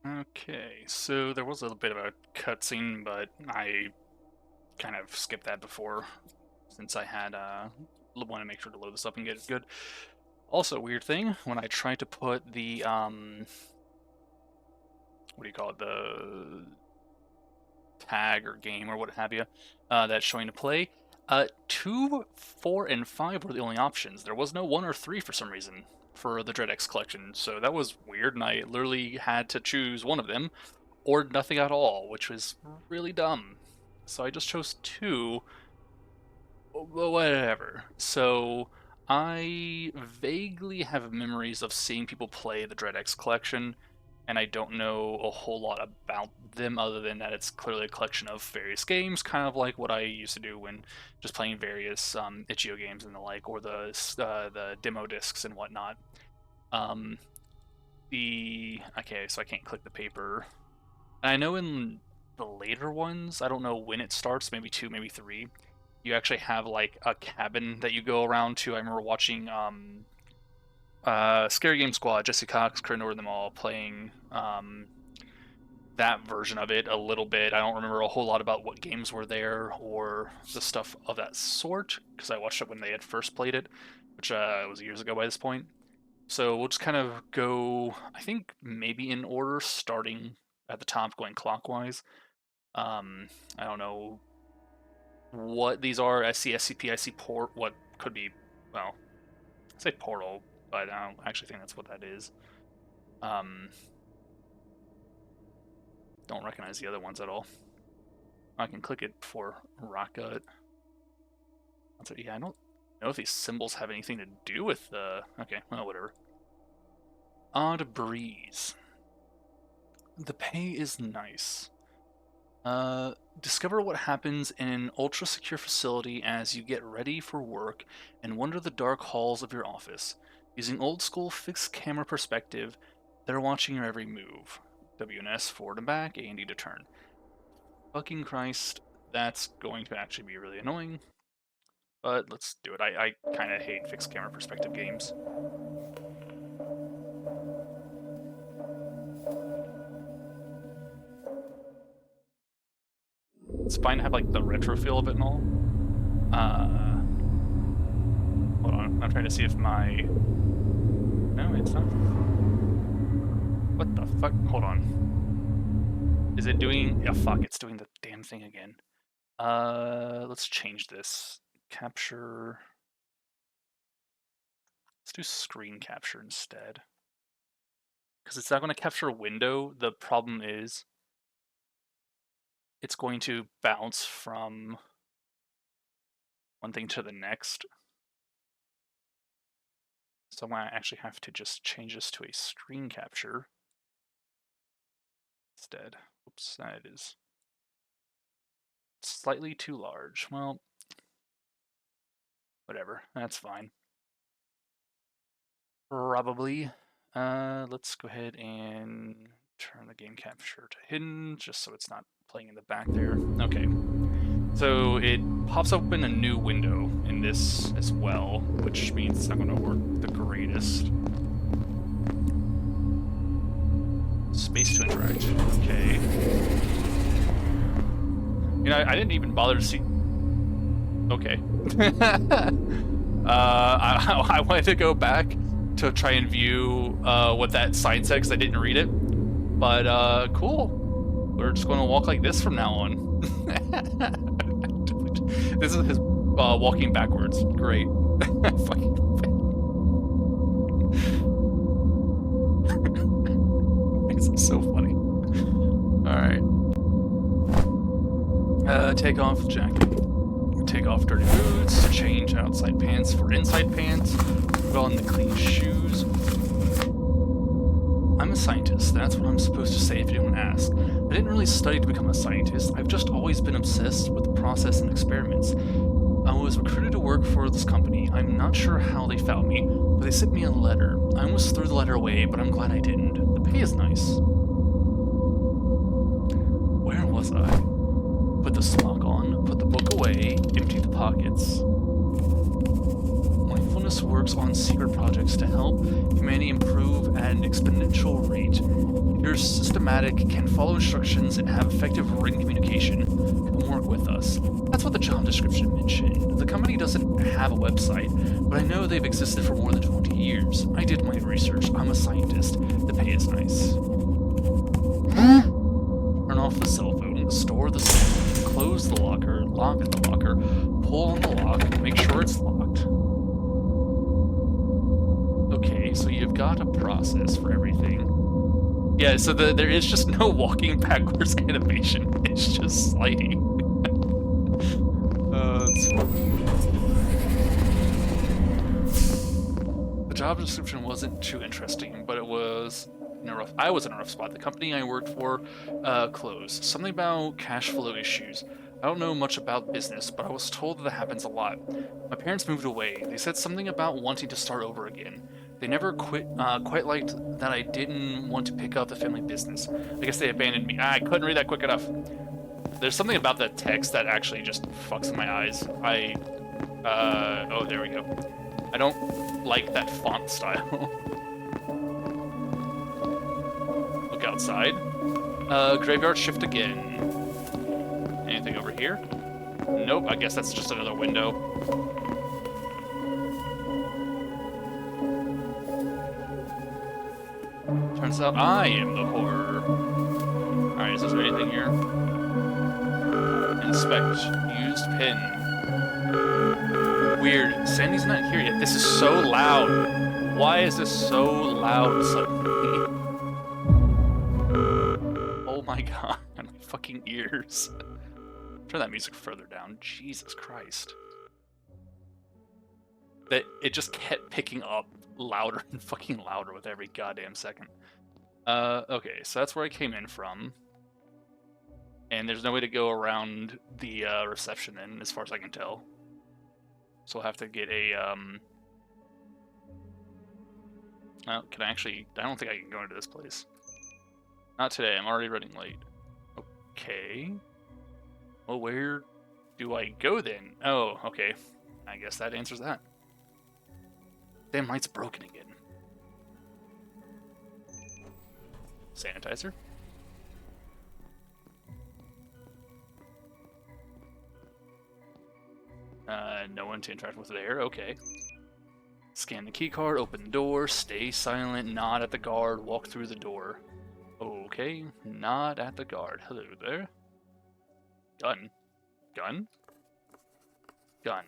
Okay, so there was a little bit of a cutscene, but I kind of skipped that before, since I had want to make sure to load this up and get it good. Also, weird thing when I tried to put the what do you call it, the tag or game or what have you, that's showing to play. 2, 4, and 5 were the only options. There was no 1 or 3 for some reason for the DreadX collection, so that was weird, and I literally had to choose one of them or nothing at all, which was really dumb. So I just chose 2, whatever. So I vaguely have memories of seeing people play the DreadX collection, and I don't know a whole lot about them other than that it's clearly a collection of various games, kind of like what I used to do when just playing various itch.io games and the like, or the demo discs and whatnot. Um, okay, so I can't click the paper. And I know in the later ones, I don't know when it starts, maybe 2, maybe 3. You actually have like a cabin that you go around to. I remember watching Scary Game Squad, Jesse Cox, Kurt Nord, them all playing that version of it a little bit. I don't remember a whole lot about what games were there or the stuff of that sort, because I watched it when they had first played it, which was years ago by this point. So we'll just kind of go, I think maybe in order, starting at the top, going clockwise. I don't know what these are. I see SCP, I see port, what could be, well, I say portal, but I don't actually think that's what that is. Don't recognize the other ones at all. I can click it for rock gut. Yeah, I don't know if these symbols have anything to do with the... Okay, well, whatever. Odd breeze. The pay is nice. Discover what happens in an ultra-secure facility as you get ready for work and wander the dark halls of your office. Using old-school fixed-camera perspective, they're watching your every move. WNS forward and back, A and D to turn. Fucking Christ, that's going to actually be really annoying. But let's do it. I kind of hate fixed-camera perspective games. It's fine to have like the retro feel of it and all. Hold on, I'm trying to see if my... No, it's not. What the fuck? Hold on. Is it doing... Oh, fuck, it's doing the damn thing again. Let's change this. Capture... Let's do screen capture instead. Because it's not going to capture a window. The problem is it's going to bounce from one thing to the next. So I actually have to just change this to a screen capture instead. Oops, that is slightly too large. Well, whatever, that's fine. Probably. Let's go ahead and turn the game capture to hidden, just so it's not playing in the back there. Okay. So it pops open a new window in this as well, which means it's not going to work the greatest. Space to interact. Okay. You know, I didn't even bother to see... Okay. I wanted to go back to try and view what that sign said, because I didn't read it. But, cool. We're just going to walk like this from now on. This is his walking backwards. Great. Fucking... This is so funny. Alright. Take off jacket. Take off dirty boots. Change outside pants for inside pants. Put on the clean shoes. I'm a scientist. That's what I'm supposed to say if anyone asks. I didn't really study to become a scientist. I've just always been obsessed with the process and experiments. I was recruited to work for this company. I'm not sure how they found me, but they sent me a letter. I almost threw the letter away, but I'm glad I didn't. The pay is nice. Where was I? Put the smock on, put the book away, empty the pockets. Mindfulness works on secret projects to help humanity improve at an exponential rate. You're systematic, can follow instructions, and have effective written communication. Come work with us. That's what the job description mentioned. The company doesn't have a website, but I know they've existed for more than 20 years. I did my research. I'm a scientist. The pay is nice. Turn off the cell phone, store the cell phone, close the locker, lock the locker, pull on the lock, make sure it's locked. Okay, so you've got a process for everything. Yeah, so there is just no walking backwards animation. It's just sliding. That's fun. The job description wasn't too interesting, but it was in a rough. I was in a rough spot. The company I worked for closed. Something about cash flow issues. I don't know much about business, but I was told that happens a lot. My parents moved away. They said something about wanting to start over again. They never quite liked that I didn't want to pick up the family business. I guess they abandoned me. I couldn't read that quick enough. There's something about that text that actually just fucks in my eyes. Oh, there we go. I don't like that font style. Look outside. Graveyard shift again. Anything over here? Nope, I guess that's just another window. Turns out I am the horror. Alright, is there anything here? Inspect. Used pin. Weird. Sandy's not here yet. This is so loud. Why is this so loud suddenly? Oh my god. My fucking ears. Turn that music further down. Jesus Christ. That it just kept picking up louder and fucking louder with every goddamn second. Okay, so that's where I came in from. And there's no way to go around the reception then, as far as I can tell. So I'll have to get a, well, can I actually, I don't think I can go into this place. Not today, I'm already running late. Okay. Well, where do I go then? Oh, okay. I guess that answers that. Damn light's broken again. Sanitizer. No one to interact with there. Okay. Scan the keycard, open the door, stay silent, nod at the guard, walk through the door. Okay, nod at the guard. Hello there. Gun. Gun? Gun.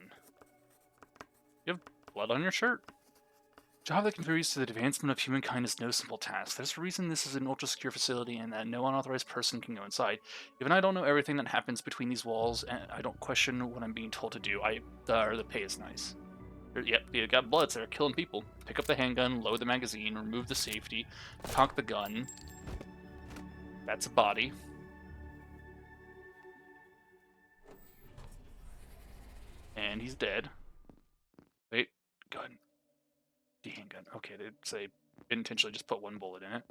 You have blood on your shirt. Job that contributes to the advancement of humankind is no simple task. There's a reason this is an ultra-secure facility and that no unauthorized person can go inside. Even I don't know everything that happens between these walls, and I don't question what I'm being told to do. The pay is nice. Yep, you got bloods that are killing people. Pick up the handgun, load the magazine, remove the safety, cock the gun. That's a body. And he's dead. Wait, gun. The handgun. Okay, they say intentionally just put one bullet in it.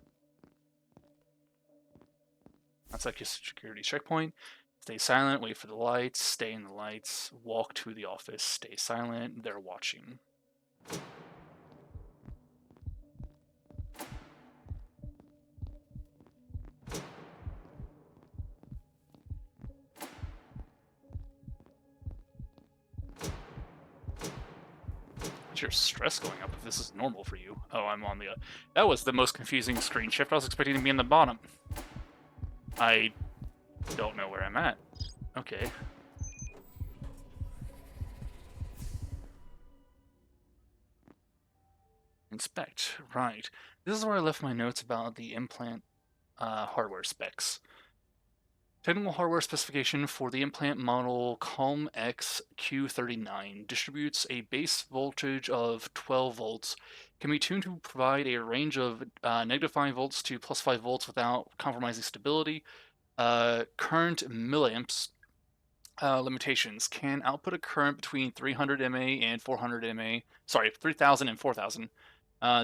That's like a security checkpoint. Stay silent, wait for the lights, stay in the lights, walk to the office, stay silent, they're watching. What's your stress going up if this is normal for you? Oh, I'm on the... that was the most confusing screen shift. I was expecting to be in the bottom. I don't know where I'm at. Okay. Inspect. Right. This is where I left my notes about the implant hardware specs. Technical hardware specification for the implant model CalmX Q39 distributes a base voltage of 12 volts, can be tuned to provide a range of -5 volts to +5 volts without compromising stability. Current milliamps limitations can output a current between 300 mA and 400 mA. Sorry, 3000 and 4000.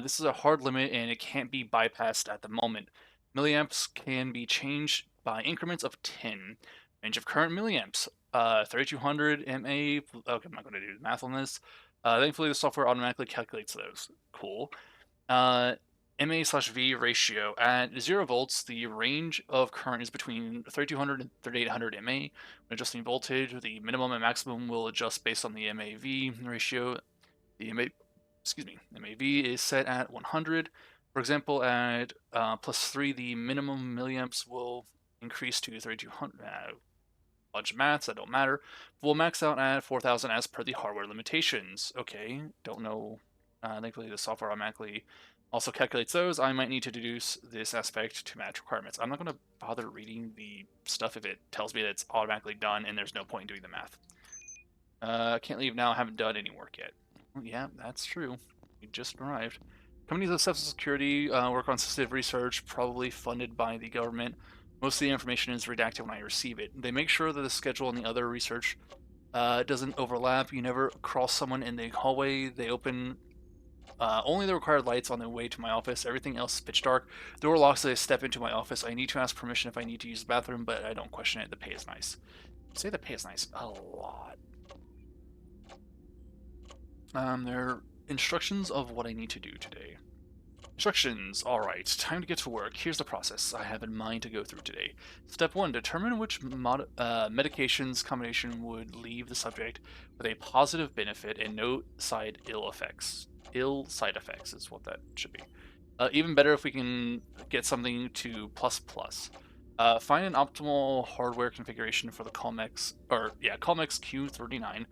This is a hard limit and it can't be bypassed at the moment. Milliamps can be changed by increments of 10. Range of current milliamps, 3200 mA. Okay, I'm not going to do the math on this. Thankfully, the software automatically calculates those. Cool. MA/V ratio. At 0 volts, the range of current is between 3200 and 3800 MA. When adjusting voltage, the minimum and maximum will adjust based on the MAV ratio. The MAV is set at 100. For example, at +3, the minimum milliamps will increase to 3200. Bunch of maths that don't matter. We'll max out at 4000 as per the hardware limitations. Okay, don't know. Thankfully, the software automatically also calculates those. I might need to deduce this aspect to match requirements. I'm not going to bother reading the stuff if it tells me that it's automatically done and there's no point in doing the math. Can't leave now. Haven't done any work yet. Well, yeah, that's true. We just arrived. Companies of security work on sensitive research, probably funded by the government. Most of the information is redacted when I receive it. They make sure that the schedule and the other research doesn't overlap. You never cross someone in the hallway. They open only the required lights on the way to my office. Everything else is pitch dark. The door locks as I step into my office. I need to ask permission if I need to use the bathroom, but I don't question it. The pay is nice. Say the pay is nice a lot. There are instructions of what I need to do today. Instructions. Alright, time to get to work. Here's the process I have in mind to go through today. Step 1. Determine which medications combination would leave the subject with a positive benefit and no ill effects. Ill side effects is what that should be. Even better if we can get something to ++. Find an optimal hardware configuration for the Calmex Q39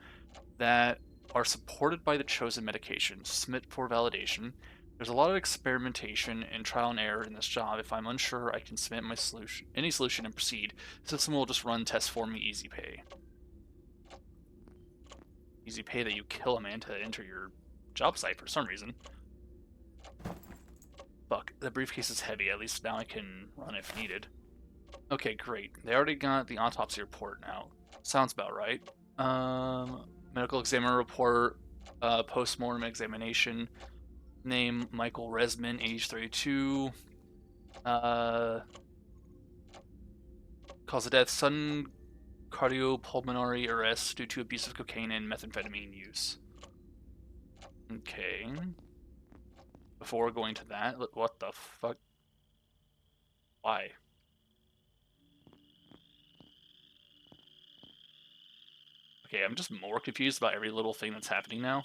that are supported by the chosen medication. Submit for validation. There's a lot of experimentation and trial and error in this job. If I'm unsure, I can submit my any solution and proceed. The system will just run tests for me. Easy pay. Easy pay that you kill a man to enter your job site for some reason. Fuck, the briefcase is heavy. At least now I can run if needed. Okay, great. They already got the autopsy report now. Sounds about right. Medical examiner report, post-mortem examination. Name Michael Resman, age 32. Cause of death: sudden cardiopulmonary arrest due to abuse of cocaine and methamphetamine use. Okay. Before going to that, what the fuck? Why? Okay, I'm just more confused about every little thing that's happening now.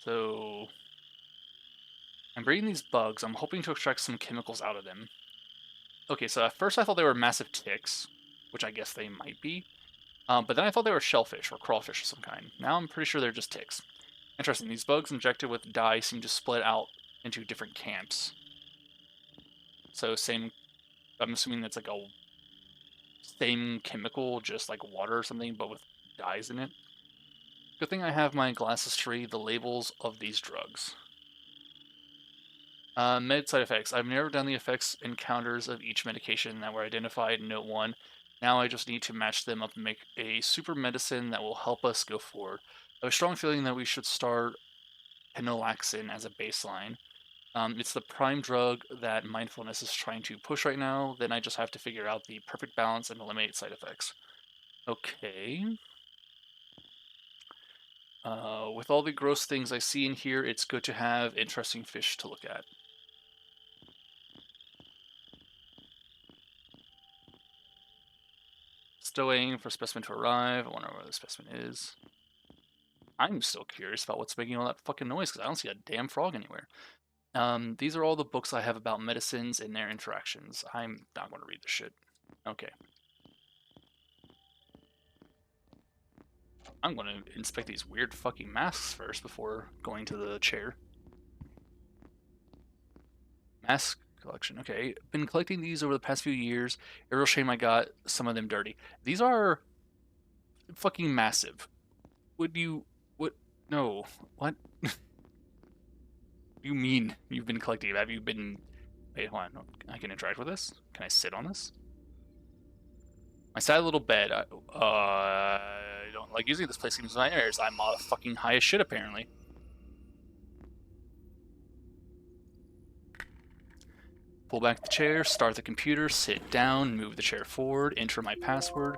So I'm breeding these bugs. I'm hoping to extract some chemicals out of them. Okay, so at first I thought they were massive ticks, which I guess they might be. But then I thought they were shellfish or crawfish of some kind. Now I'm pretty sure they're just ticks. Interesting. These bugs injected with dye seem to split out into different camps. So same, I'm assuming that's like a same chemical, just like water or something, but with dyes in it. Good thing I have my glasses to read the labels of these drugs. Med side effects. I've narrowed down the effects encounters of each medication that were identified in Note 1. Now I just need to match them up and make a super medicine that will help us go forward. I have a strong feeling that we should start Penolaxin as a baseline. It's the prime drug that mindfulness is trying to push right now. Then I just have to figure out the perfect balance and eliminate side effects. Okay. With all the gross things I see in here, it's good to have interesting fish to look at. Still waiting for specimen to arrive. I wonder where the specimen is. I'm still curious about what's making all that fucking noise because I don't see a damn frog anywhere. These are all the books I have about medicines and their interactions. I'm not going to read this shit. Okay. I'm going to inspect these weird fucking masks first before going to the chair. Mask collection. Okay. Been collecting these over the past few years. A real shame I got some of them dirty. These are fucking massive. Would you... What? No. What? You mean you've been collecting? Have you been... Wait, hold on. I can interact with this? Can I sit on this? My sad little bed. I don't like using this place. Seems nightmares. I'm fucking high as shit, apparently. Pull back the chair, start the computer, sit down, move the chair forward, enter my password.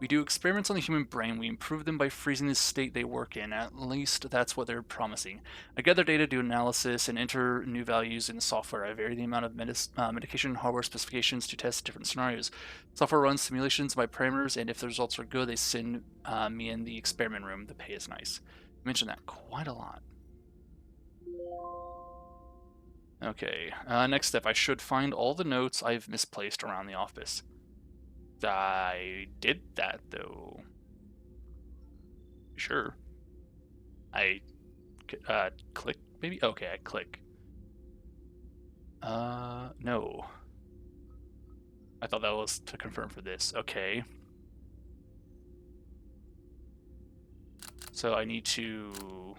We do experiments on the human brain. We improve them by freezing the state they work in. At least that's what they're promising. I gather data, do analysis, and enter new values in the software. I vary the amount of medication hardware specifications to test different scenarios. Software runs simulations by parameters, and if the results are good, they send me in the experiment room. The pay is nice. You mentioned that quite a lot. Okay, next step. I should find all the notes I've misplaced around the office. I did that, though. Sure. I click, maybe? Okay, I click. No. I thought that was to confirm for this. Okay. So I need to...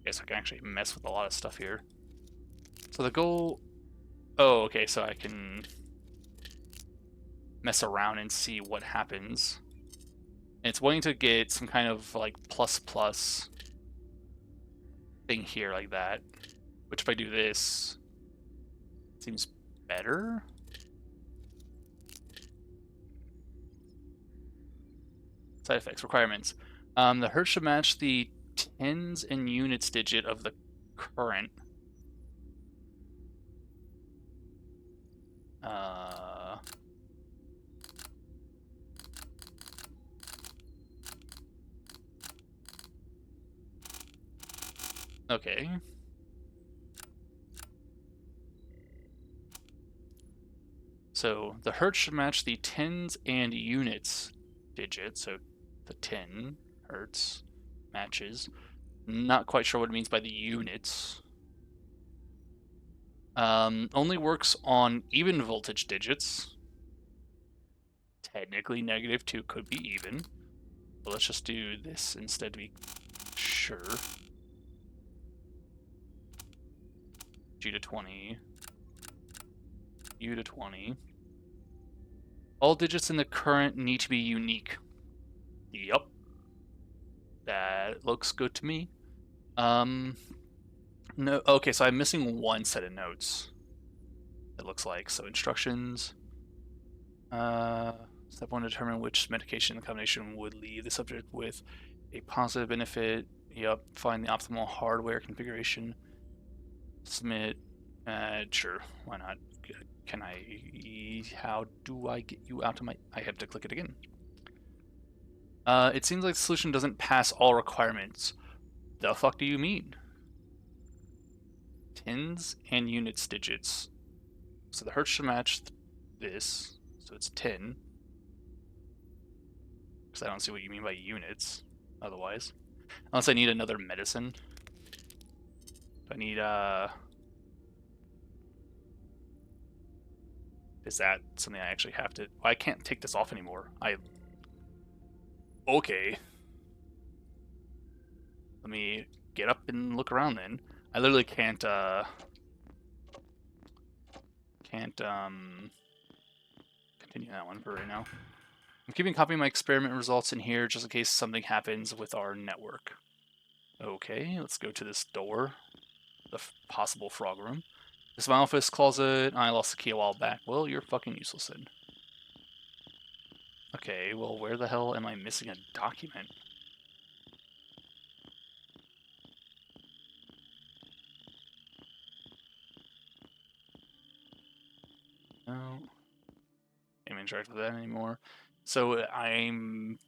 Guess I can actually mess with a lot of stuff here. So the goal... Oh, okay, so I can mess around and see what happens. And it's wanting to get some kind of, like, plus thing here like that. Which if I do this... Seems better? Side effects, requirements. The hertz should match the tens and units digit of the current. Okay. So the hertz should match the tens and units digit, so the 10 hertz matches. Not quite sure what it means by the units. Only works on even voltage digits. Technically -2 could be even. But let's just do this instead to be sure. G to 20. U to 20. All digits in the current need to be unique. Yup. That looks good to me. No, okay, so I'm missing one set of notes. It looks like. So instructions. Step 1, determine which medication the combination would leave the subject with a positive benefit. Yup. Find the optimal hardware configuration. Submit. Sure, why not? Can I... How do I get you out of my... I have to click it again. It seems like the solution doesn't pass all requirements. The fuck do you mean? Tens and units digits. So the hertz should match this. So it's 10. Because I don't see what you mean by units otherwise. Unless I need another medicine. I need, Is that something I actually have to... I can't take this off anymore. Okay. Let me get up and look around then. I literally can't continue that one for right now. I'm keeping a copy of my experiment results in here just in case something happens with our network. Okay, let's go to this door. The possible frog room. This is my office closet. I lost the key a while back. Well, you're fucking useless then. Okay, well, where the hell am I missing a document? No. Can't interact with that anymore. So I'm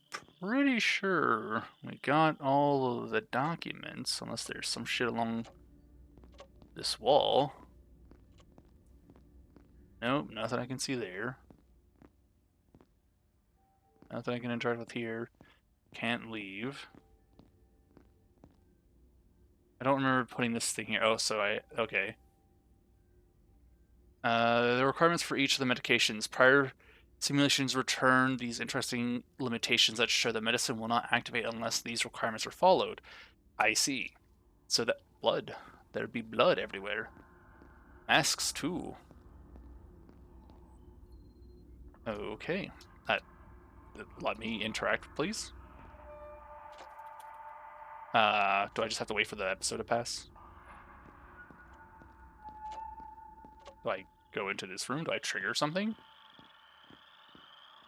pretty sure we got all of the documents, unless there's some shit along this wall. Nope, nothing I can see there. Nothing I can interact with here. Can't leave. I don't remember putting this thing here. Oh, so okay. The requirements for each of the medications. Prior simulations return these interesting limitations that show that medicine will not activate unless these requirements are followed. I see. So that blood. There'd be blood everywhere. Masks too. Okay. Let me interact, please. Do I just have to wait for the episode to pass? Do I go into this room? Do I trigger something?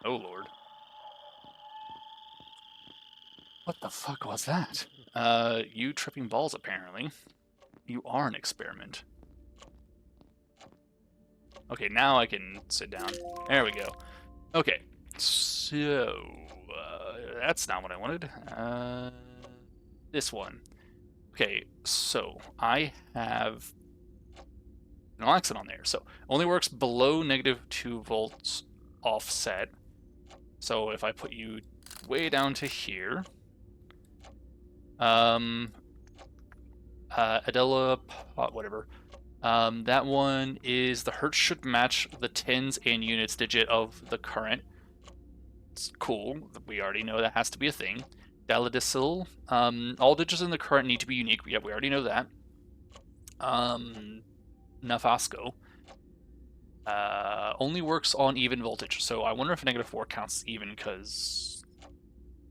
Oh lord. What the fuck was that? You tripping balls apparently. You are an experiment. Okay, now I can sit down. There we go. Okay, so that's not what I wanted. This one. Okay, so I have naloxone on there. So only works below -2 volts offset. So if I put you way down to here, Adela, whatever. That one is the hertz should match the tens and units digit of the current. It's cool. We already know that has to be a thing. Daladisil. All digits in the current need to be unique. Yeah, we already know that. Nafasco. Only works on even voltage. So I wonder if -4 counts even, because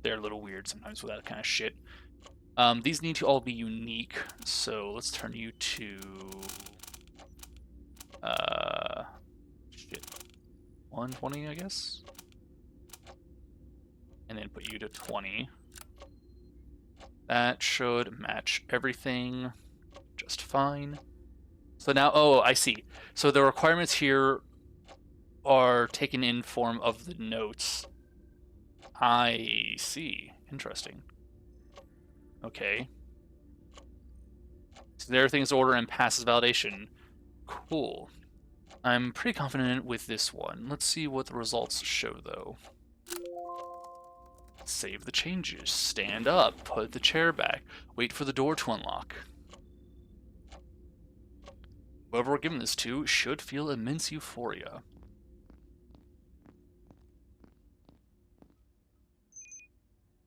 they're a little weird sometimes with that kind of shit. These need to all be unique. So let's turn you to shit, 120, I guess, and then put you to 20. That should match everything just fine. So now, oh, I see. So the requirements here are taken in form of the notes. I see. Interesting. Okay. So everything's order and passes validation. Cool. I'm pretty confident with this one. Let's see what the results show, though. Save the changes. Stand up. Put the chair back. Wait for the door to unlock. Whoever we're giving this to should feel immense euphoria.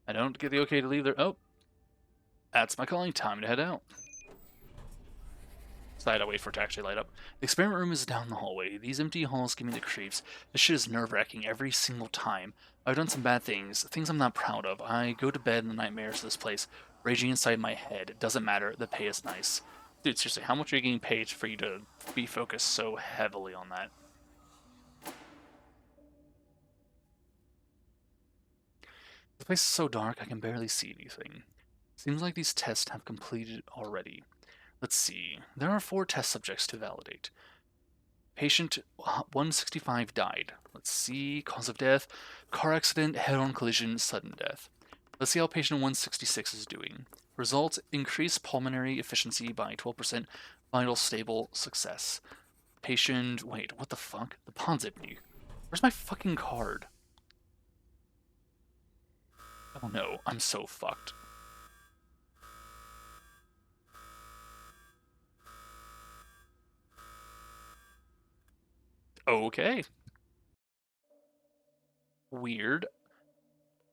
I don't get the okay to leave there. Oh. That's my calling. Time to head out. So I had to wait for it to actually light up. The experiment room is down the hallway. These empty halls give me the creeps. This shit is nerve-wracking every single time. I've done some bad things, things I'm not proud of. I go to bed in the nightmares of this place, raging inside my head. It doesn't matter. The pay is nice. Dude, seriously, how much are you getting paid for you to be focused so heavily on that? The place is so dark I can barely see anything. Seems like these tests have completed already. Let's see. There are 4 test subjects to validate. Patient 165 died. Let's see. Cause of death: car accident, head-on collision, sudden death. Let's see how patient 166 is doing. Results: increased pulmonary efficiency by 12%. Vital stable, success. Patient, wait, what the fuck? The Ponzipney. Where's my fucking card? Oh no, I'm so fucked. Okay. Weird,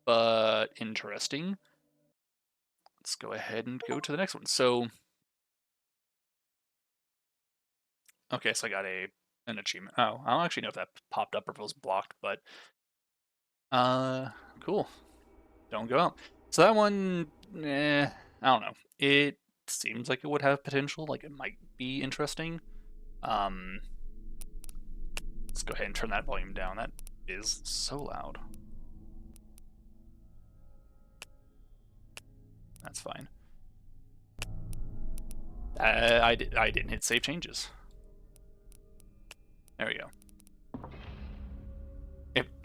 but interesting. Let's go ahead and go to the next one. So, okay, so I got an achievement. Oh, I don't actually know if that popped up or if it was blocked, but cool. Don't go out. So that one, I don't know. It seems like it would have potential. Like it might be interesting. Let's go ahead and turn that volume down. That is so loud. That's fine. I didn't hit save changes. There we go.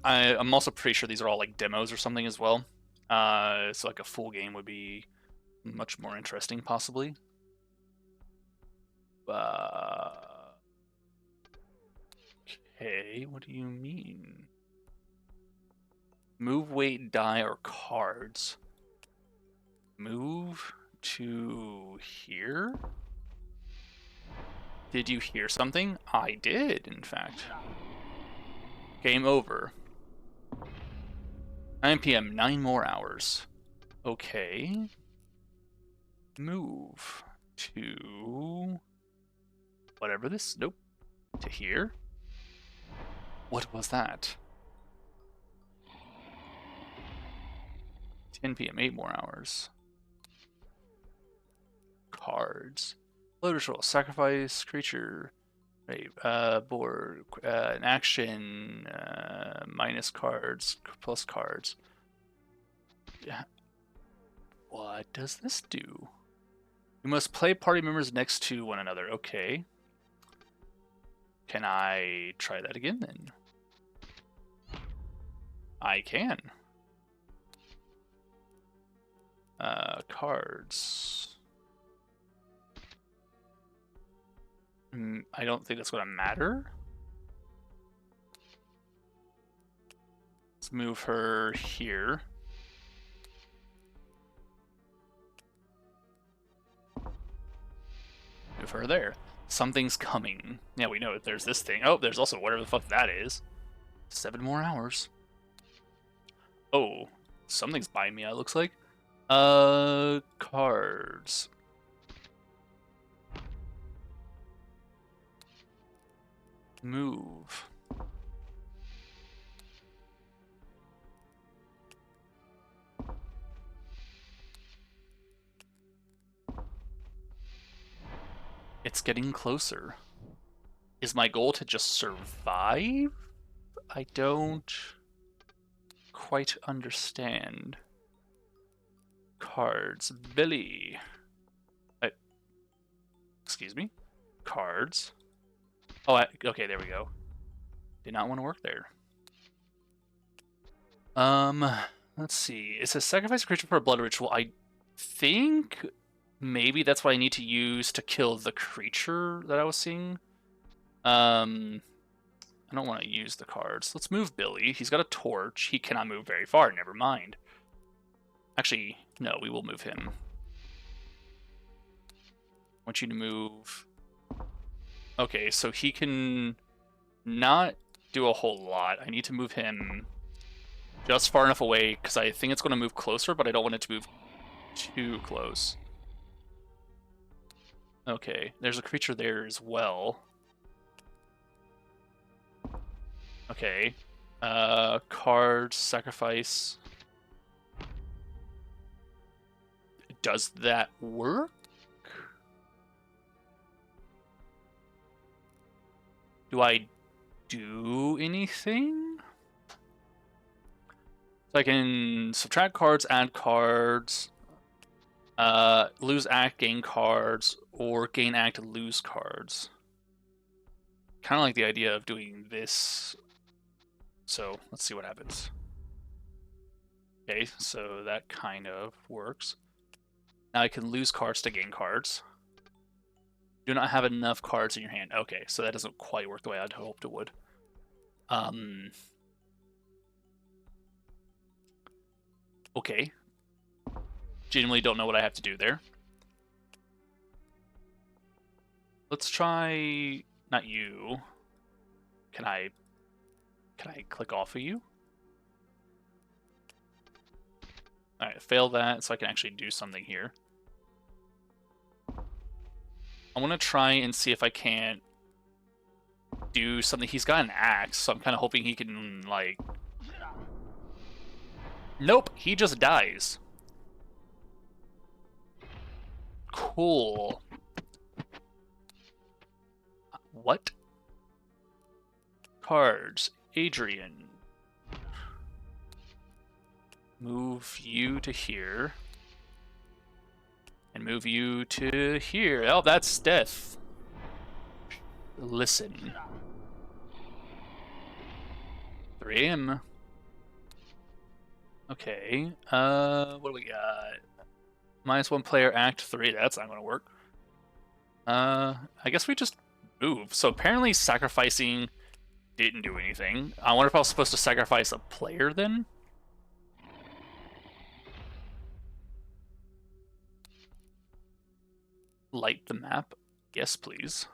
I'm also pretty sure these are all like demos or something as well. So like a full game would be much more interesting, possibly. Okay, what do you mean? Move, wait, die, or cards. Move to here? Did you hear something? I did, in fact. Game over. 9 p.m., 9 more hours. Okay. Move to whatever this. Nope. To here. What was that? 10 p.m., 8 more hours. Cards. Load ritual. Sacrifice creature. Right, board, an action, minus cards, plus cards. Yeah. What does this do? You must play party members next to one another. Okay. Can I try that again then? I can. Cards. I don't think that's going to matter. Let's move her here. Move her there. Something's coming. Yeah, we know it. There's this thing. Oh, there's also whatever the fuck that is. 7 more hours. Oh, something's buying me, it looks like. Cards. Move. It's getting closer. Is my goal to just survive? I don't quite understand. Cards. Billy. Excuse me? Cards. Oh, okay, there we go. Did not want to work there. Let's see. It says sacrifice a creature for a blood ritual. I think maybe that's what I need to use to kill the creature that I was seeing. I don't want to use the cards. Let's move Billy. He's got a torch. He cannot move very far. Never mind. Actually, no, we will move him. I want you to move. Okay, so he can not do a whole lot. I need to move him just far enough away because I think it's going to move closer, but I don't want it to move too close. Okay, there's a creature there as well. Okay. Card, sacrifice. Does that work? Do I do anything? So I can subtract cards, add cards, lose act, gain cards, or gain act, lose cards. Kind of like the idea of doing this. So let's see what happens. Okay, so that kind of works. Now I can lose cards to gain cards. Do not have enough cards in your hand. Okay, so that doesn't quite work the way I'd hoped it would. Okay. Genuinely don't know what I have to do there. Let's try... Not you. Can I click off of you? Alright, fail that so I can actually do something here. I want to try and see if I can't do something. He's got an axe, so I'm kind of hoping he can, like... Nope, he just dies. Cool. What? Cards. Adrian. Move you to here. And move you to here. Oh, that's death. Listen. 3 AM. Okay. What do we got? -1 player, Act 3. That's not gonna work. I guess we just move. So apparently sacrificing didn't do anything. I wonder if I was supposed to sacrifice a player then? Light the map? Yes, please.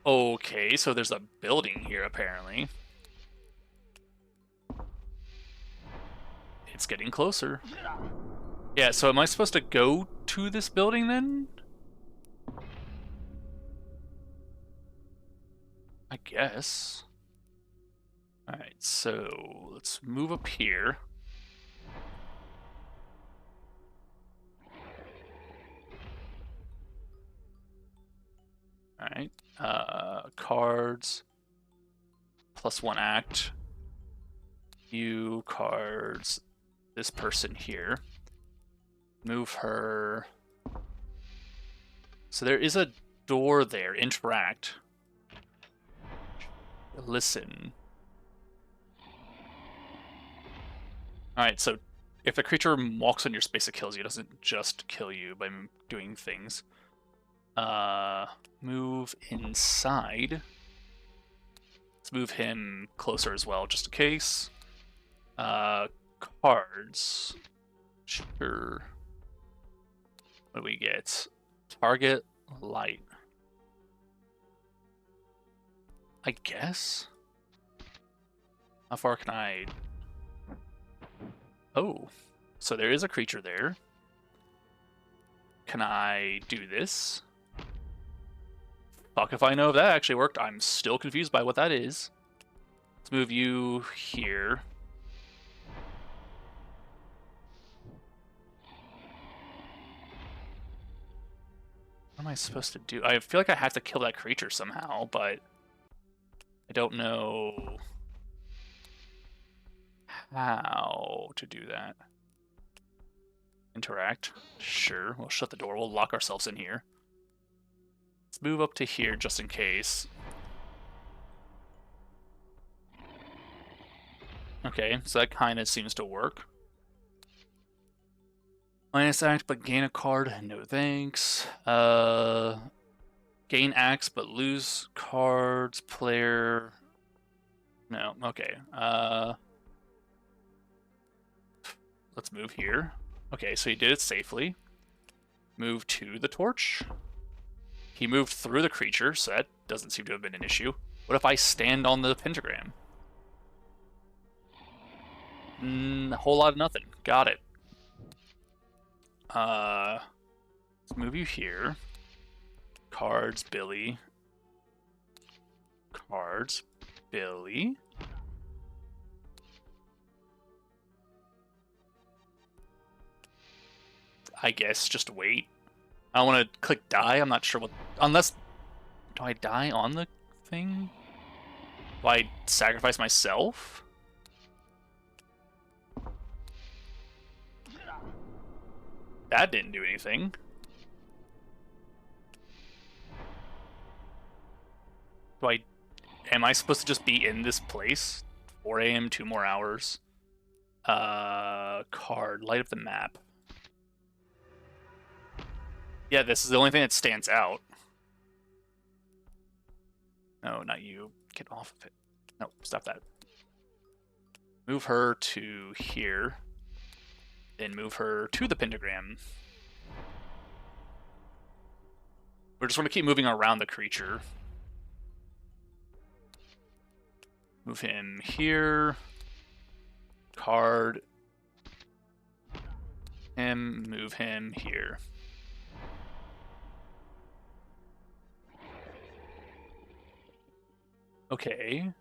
Okay, so there's a building here, apparently. It's getting closer. Yeah, so am I supposed to go to this building then? I guess. Alright, so let's move up here. Alright. Cards. +1 act. You cards this person here. Move her. So there is a door there. Interact. Listen. Alright, so if the creature walks on your space, it kills you. It doesn't just kill you by doing things. Move inside. Let's move him closer as well, just in case. Cards. Sure. What do we get? Target light. I guess? How far can I... Oh, so there is a creature there. Can I do this? Fuck if I know if that actually worked. I'm still confused by what that is. Let's move you here. What am I supposed to do? I feel like I have to kill that creature somehow, but I don't know how to do that. Interact. Sure, we'll shut the door. We'll lock ourselves in here. Let's move up to here just in case. Okay, so that kind of seems to work. Minus act, but gain a card. No thanks. Gain acts, but lose cards. Player. No, okay. Let's move here. Okay, so he did it safely. Move to the torch. He moved through the creature, so that doesn't seem to have been an issue. What if I stand on the pentagram? A whole lot of nothing. Got it. Let's move you here. Cards, Billy. Cards, Billy. I guess just wait. I don't want to click die. I'm not sure what... Unless... Do I die on the thing? Do I sacrifice myself? That didn't do anything. Do I... Am I supposed to just be in this place? 4 a.m., 2 more hours. Card. Light up the map. Yeah, this is the only thing that stands out. No, not you. Get off of it. No, stop that. Move her to here. Then move her to the pentagram. We're just going to keep moving around the creature. Move him here. Card. Him. Move him here. Okay.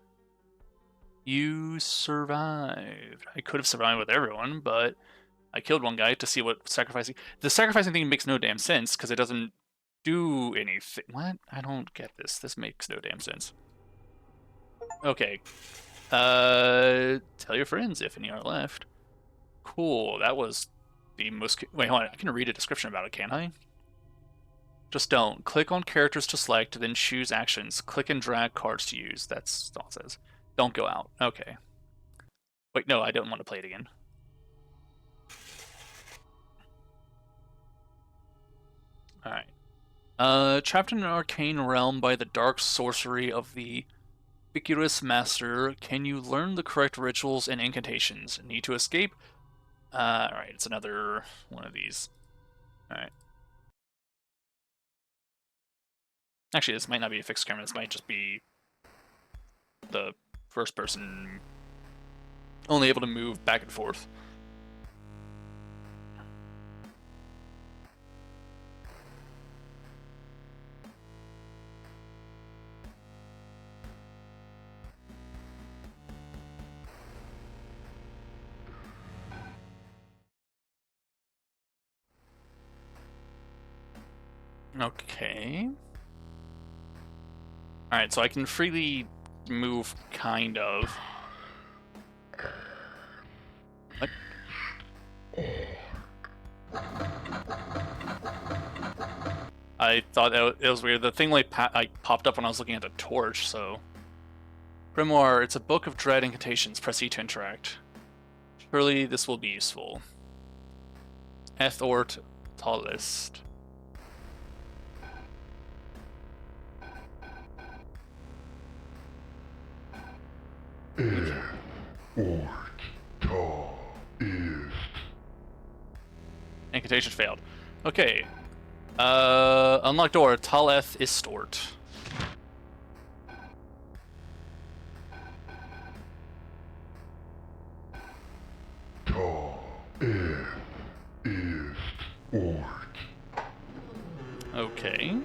You survived. I could have survived with everyone, but I killed one guy to see what sacrificing... The sacrificing thing makes no damn sense, because it doesn't do anything. What? I don't get this. This makes no damn sense. Okay. Tell your friends if any are left. Cool. That was the most... Wait, hold on. I can read a description about it, can't I? Just don't. Click on characters to select, then choose actions. Click and drag cards to use. That's all it says. Don't go out. Okay. Wait, no, I don't want to play it again. Alright. Trapped in an arcane realm by the dark sorcery of the ubiquitous master, can you learn the correct rituals and incantations? Need to escape? Alright, it's another one of these. Alright. Actually, this might not be a fixed camera. This might just be the first person only able to move back and forth. Okay. Alright, so I can freely move, kind of. What? I thought it was weird. The thing like popped up when I was looking at the torch, so... Grimoire, it's a book of dread incantations. Press E to interact. Surely this will be useful. Ethort Tallest. Ort Ta ist. Incantation failed. Okay. Unlock door. Taleth Istort. Ta ist Ort. Okay.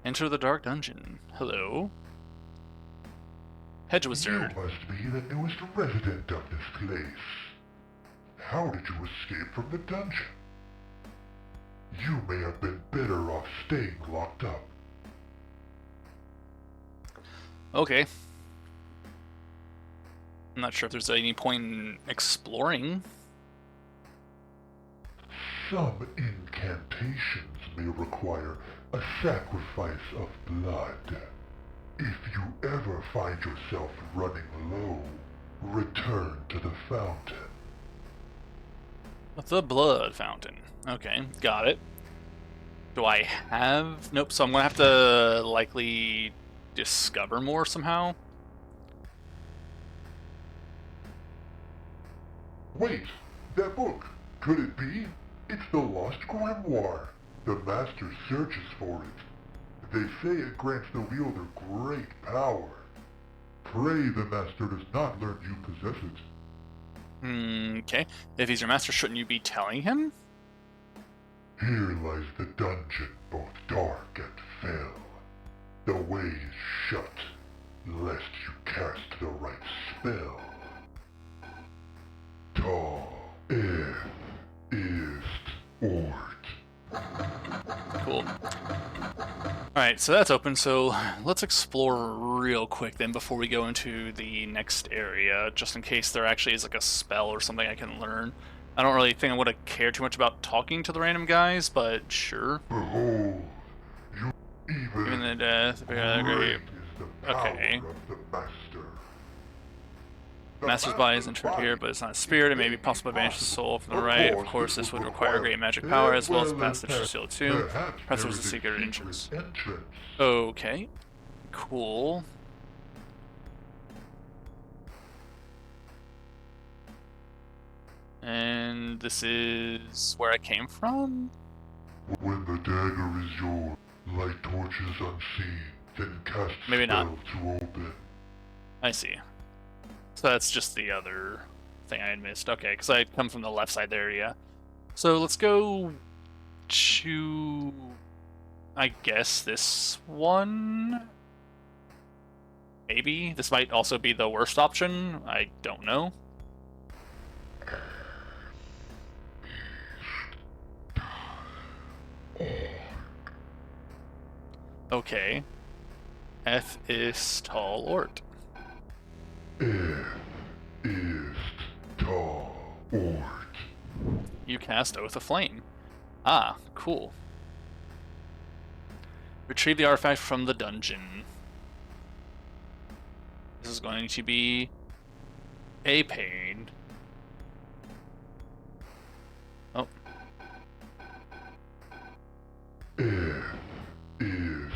Enter the dark dungeon. Hello. Hedge Wizard. You must be the newest resident of this place. How did you escape from the dungeon? You may have been better off staying locked up. Okay. I'm not sure if there's any point in exploring. Some incantations may require a sacrifice of blood. If you ever find yourself running low, return to the fountain. The blood fountain. Okay, got it. Do I have... Nope, so I'm gonna have to likely discover more somehow. Wait, that book, could it be? It's the Lost Grimoire. The Master searches for it. They say it grants the wielder great power. Pray the Master does not learn you possess it. Okay. If he's your master, shouldn't you be telling him? Here lies the dungeon, both dark and fell. The way is shut, lest you cast the right spell. Ta ist Ort. Cool. Alright, so that's open, so let's explore real quick then before we go into the next area, just in case there actually is like a spell or something I can learn. I don't really think I would have cared too much about talking to the random guys, but sure. Behold, you Even the death, great great. is the power Okay. of the Master. The Master's body is Master's entered here, body but it's not a spirit. It may be possible to banish the soul from the right. Of course, this would require great magic power as well as passage to seal too. Perhaps there's a secret entrance. Okay. Cool. And this is where I came from? When the dagger is yours, light torches unseen, then cast Maybe not. spell to open. I see. So that's just the other thing I had missed. Okay, because I had come from the left side there, yeah. So let's go to, I guess, this one? Maybe? This might also be the worst option. I don't know. Okay. F is tall Ort. Ist ta Ort. You cast Oath of Flame. Ah, cool. Retrieve the artifact from the dungeon. This is going to be a pain. Oh, Ist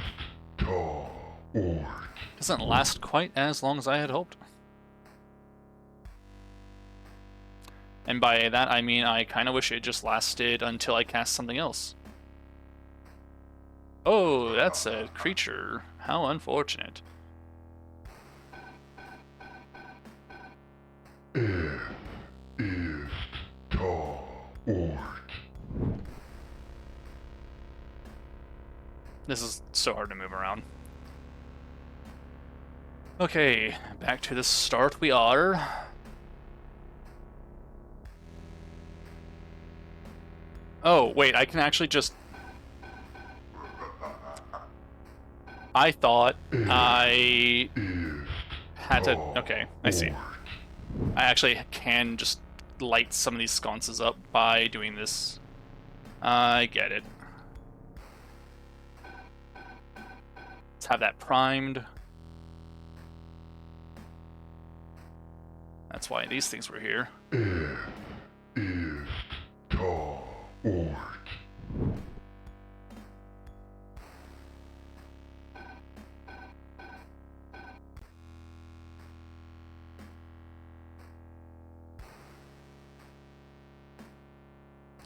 ta Ort. doesn't last quite as long as I had hoped. And by that I mean I kind of wish it just lasted until I cast something else. Oh, that's a creature. How unfortunate. Ist ta Ort. This is so hard to move around. Okay, back to the start we are. Oh, wait, I can actually just... I thought I is had to... tall Okay, I see. orc. I actually can just light some of these sconces up by doing this. I get it. Let's have that primed. That's why these things were here. It is tall orc.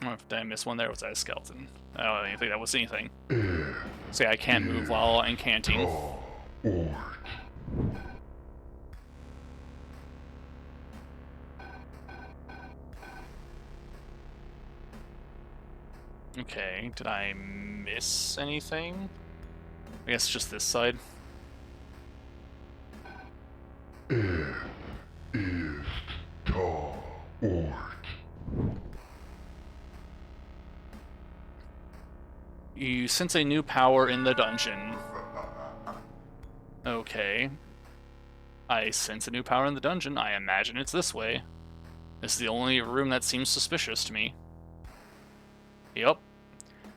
Oh, did I miss one there? Was that a skeleton? I don't even think that was anything. It See, I can't move while incanting. tall orc. Okay, did I miss anything? I guess just this side. It is tall orc. You sense a new power in the dungeon. Okay. I sense a new power in the dungeon. I imagine it's this way. This is the only room that seems suspicious to me. Yep.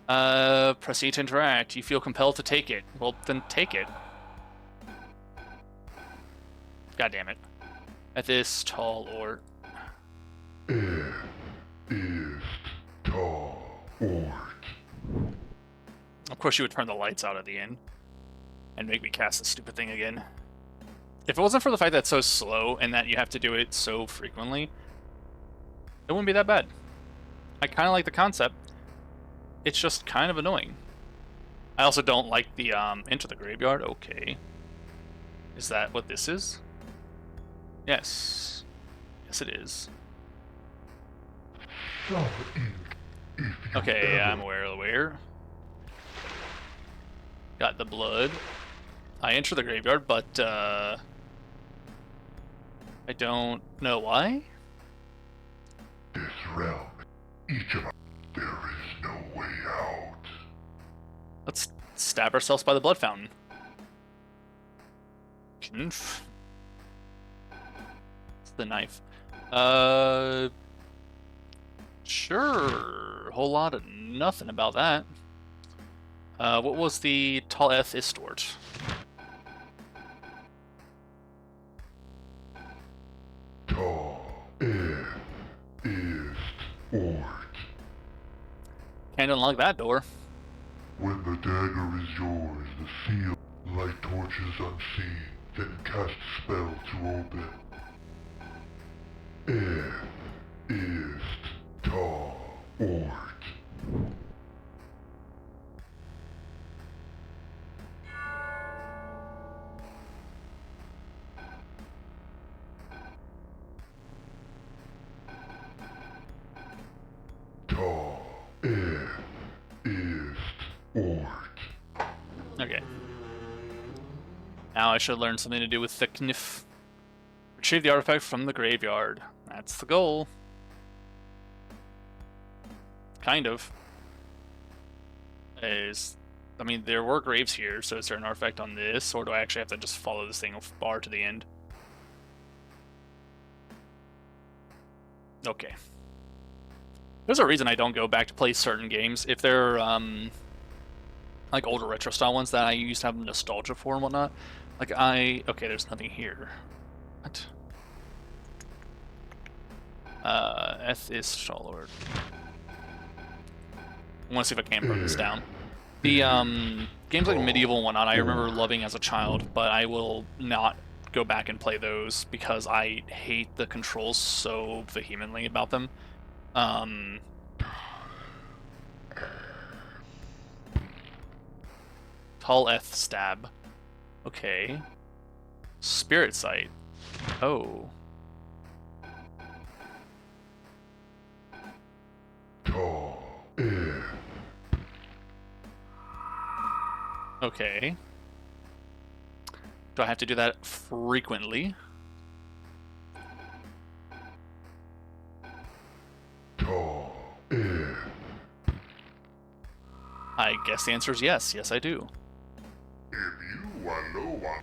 Press E to interact. You feel compelled to take it. Well, then take it. God damn it. At this tall orc. It is tall orc. Of course you would turn the lights out at the end. And make me cast this stupid thing again. If it wasn't for the fact that it's so slow and that you have to do it so frequently, it wouldn't be that bad. I kind of like the concept. It's just kind of annoying. I also don't like the Enter the Graveyard. Okay. Is that what this is? Yes. Yes, it is. Some ink, if you Okay, ever I'm aware. Got the blood. I enter the graveyard, but I don't know why. This realm, each of us, there is no way out. Let's stab ourselves by the blood fountain. It's the knife. Sure. Whole lot of nothing about that. What was the Tall Eth Istort? Tall is orc. Can't unlock that door. When the dagger is yours, the seal, light torches unseen, then cast a spell to open. It is tall orc. Tall is orc. Okay. Now I should learn something to do with the Knif. Retrieve the artifact from the graveyard. That's the goal. Kind of. I mean, there were graves here, so is there an artifact on this, or do I actually have to just follow this thing far to the end? Okay. There's a reason I don't go back to play certain games. If they're, like older retro style ones that I used to have nostalgia for and whatnot. Okay, there's nothing here. What? Eth is Stalwart. I want to see if I can burn this down. The, games like Medieval and whatnot, I remember loving as a child, but I will not go back and play those because I hate the controls so vehemently about them. Tall Eth Stab. Okay. Spirit Sight. Oh. Tall is Okay. Do I have to do that frequently? tall is I guess the answer is yes. Yes, I do. if you Waloa,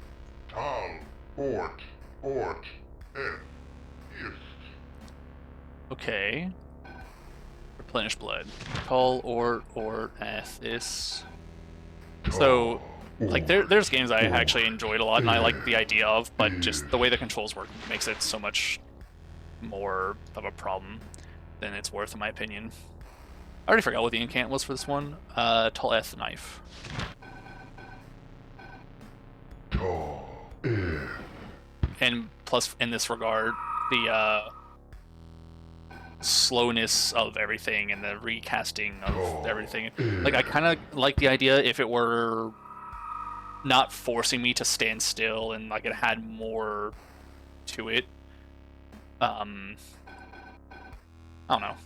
Tal, Ort, and Ist. Okay. Replenish blood. Tall or Ethis. So, like, there's games I actually enjoyed a lot and I like the idea of, but just the way the controls work makes it so much more of a problem than it's worth, in my opinion. I already forgot what the incant was for this one. Tall Eth Knife. And plus, in this regard, the slowness of everything and the recasting of everything. Like, I kind of like the idea if it were not forcing me to stand still and like it had more to it. I don't know.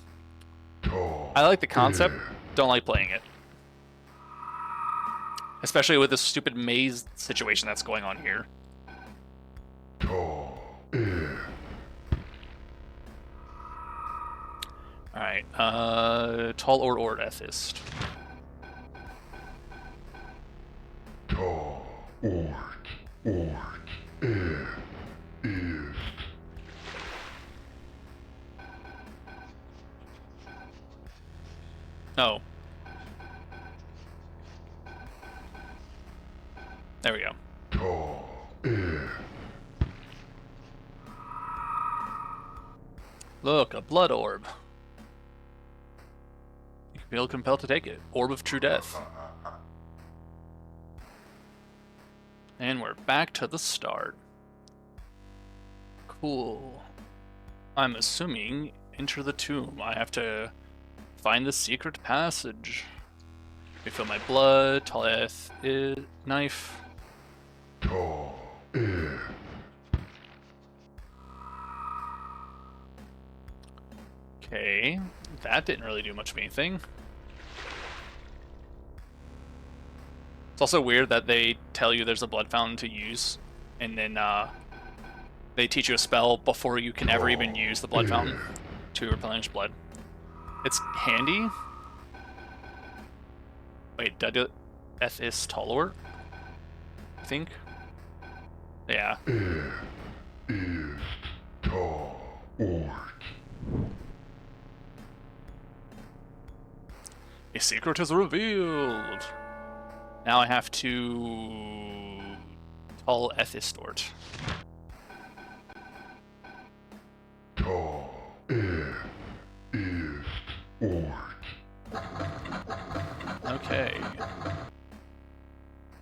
I like the concept, don't like playing it. Especially with this stupid maze situation that's going on here. Alright, Tall or Ethist. Oh. There we go. Look, a blood orb. You feel compelled to take it. Orb of True Death. And we're back to the start. Cool. I'm assuming enter the tomb. I have to find the secret passage. Refill my blood. Taleth knife. Okay, that didn't really do much of anything. It's also weird that they tell you there's a blood fountain to use, and then they teach you a spell before you can ever even use the blood fountain to replenish blood. It's handy. Wait, did I do it? Ethis Talor? I think. Yeah. A secret is revealed. Now I have to Tall Ethistort. Okay.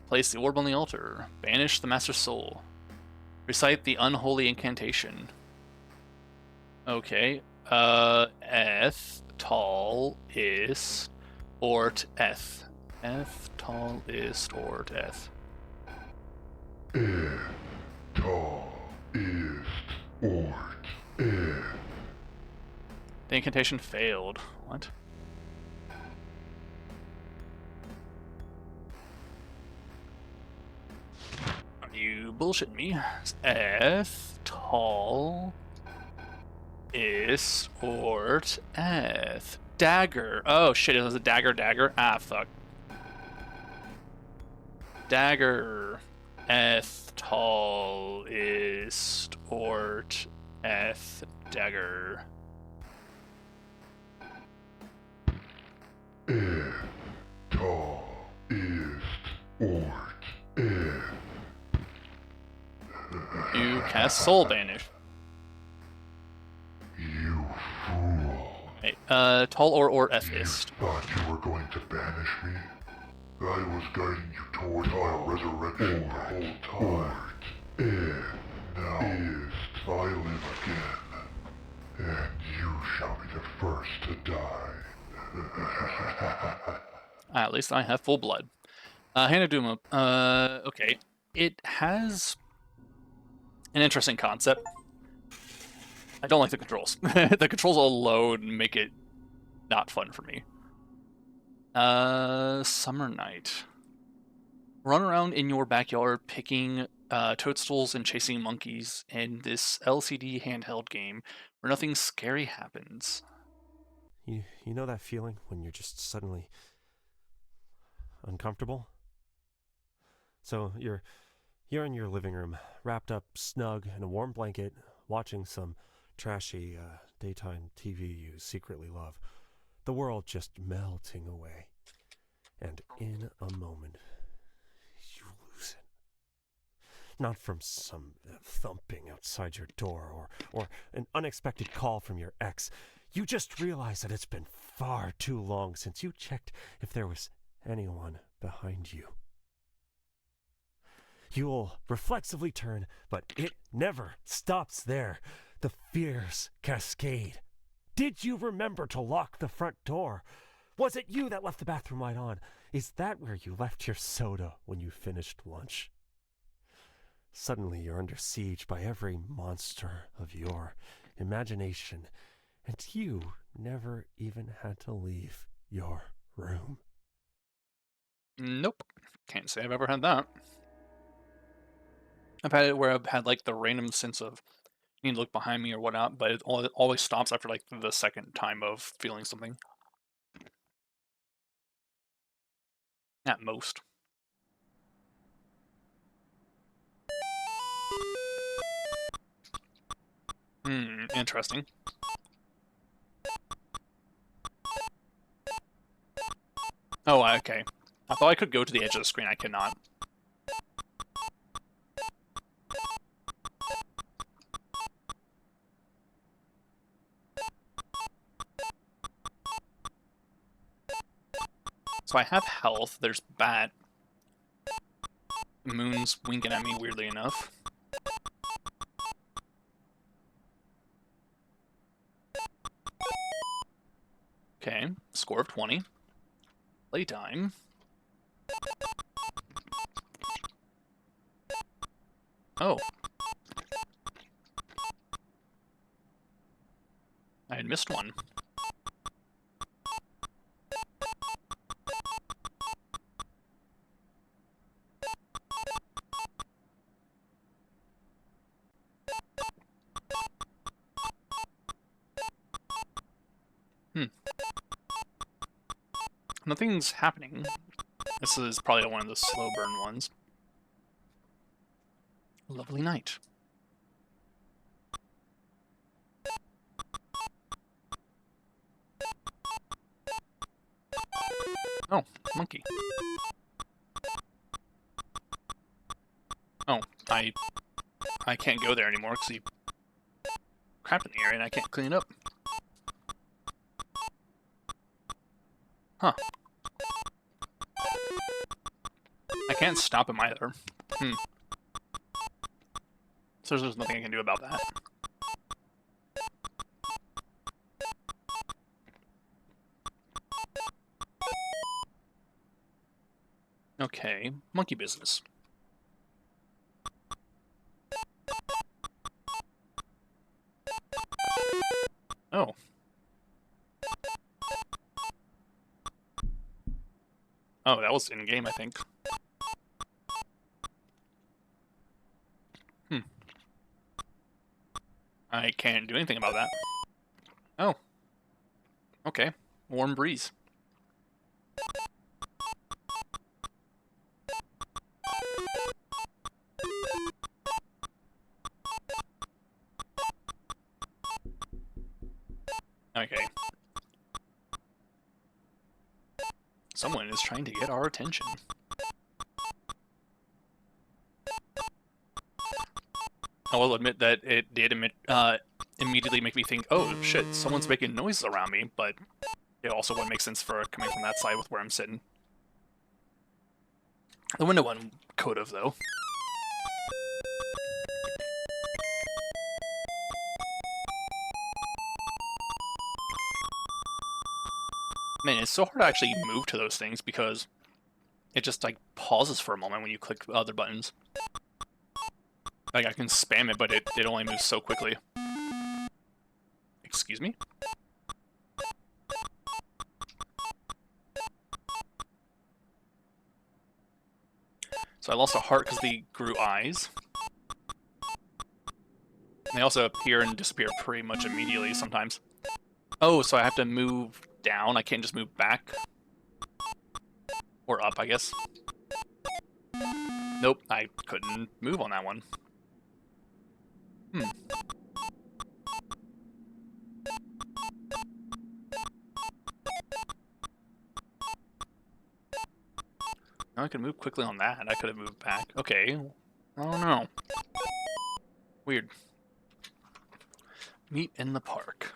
Place the orb on the altar. Banish the Master Soul. Recite the unholy incantation. Okay. Eth, Tall, Ist, Ort, Eth. Eth, Tall, Ist, Ort, Eth. The incantation failed. What? You bullshit me. Eth, Tall, Ist, Ort, Eth. Dagger. Oh shit, it was a dagger. Ah, fuck. Dagger. Eth, Tall, Ist, Ort, Eth, Dagger. You cast Soul Banish. You fool. Hey, Tall or Ethist. Thought you were going to banish me? I was guiding you toward my resurrection the whole time. Now I live again, and you shall be the first to die. At least I have full blood. Hannah Duma. Okay. It has an interesting concept. I don't like the controls. The controls alone make it not fun for me. Summer Night. Run around in your backyard picking toadstools and chasing monkeys in this LCD handheld game where nothing scary happens. You know that feeling when you're just suddenly uncomfortable? So you're in your living room, wrapped up snug in a warm blanket, watching some trashy daytime TV you secretly love. The world just melting away. And in a moment, you lose it. Not from some thumping outside your door or an unexpected call from your ex. You just realize that it's been far too long since you checked if there was anyone behind you. You'll reflexively turn, but it never stops there. The fears cascade. Did you remember to lock the front door? Was it you that left the bathroom light on? Is that where you left your soda when you finished lunch? Suddenly you're under siege by every monster of your imagination, and you never even had to leave your room. Nope. Can't say I've ever had that. I've had it where I've had like the random sense of need to look behind me or whatnot, but it always stops after like the second time of feeling something. At most. Interesting. Oh, okay. I thought I could go to the edge of the screen. I cannot. So I have health. There's bat. Moon's winking at me weirdly enough. Okay, score of 20. Playtime. Oh. I had missed one. Nothing's happening. This is probably one of the slow burn ones. Lovely night. Oh, monkey. Oh, I can't go there anymore because he crapped in the area and I can't clean it up. Huh. I can't stop him either. So there's nothing I can do about that. Okay, monkey business. Oh. Oh, that was in-game, I think. I can't do anything about that. Oh. Okay. Warm breeze. Okay. Someone is trying to get our attention. I will admit that it did immediately make me think, oh shit, someone's making noises around me, but it also wouldn't make sense for coming from that side with where I'm sitting. The window one could have, though. Man, it's so hard to actually move to those things because it just, like, pauses for a moment when you click the other buttons. Like, I can spam it, but it only moves so quickly. Excuse me? So I lost a heart because they grew eyes. And they also appear and disappear pretty much immediately sometimes. Oh, so I have to move down? I can't just move back? Or up, I guess. Nope, I couldn't move on that one. Now I can move quickly on that. I could have moved back. Okay. I don't know. Weird. Meet in the park.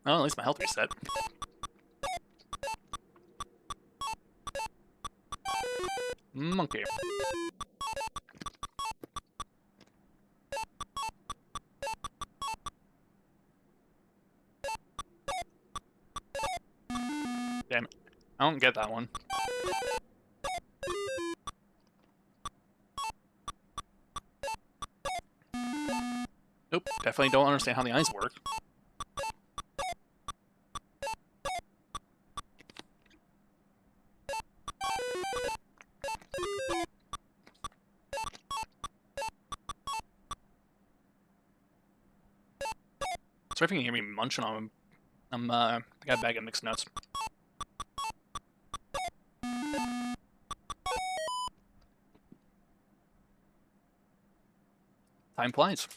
Oh, at least my health reset. Monkey. Damn it. I don't get that one. Nope, definitely don't understand how the eyes work. Sorry if you can hear me munching on them. I got a bag of mixed nuts. Time flies.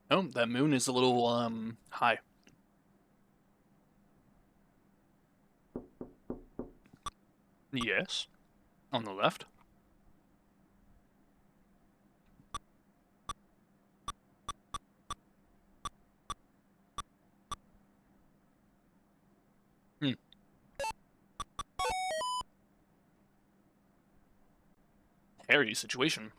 Oh, that moon is a little, high. Yes. On the left. Hairy situation.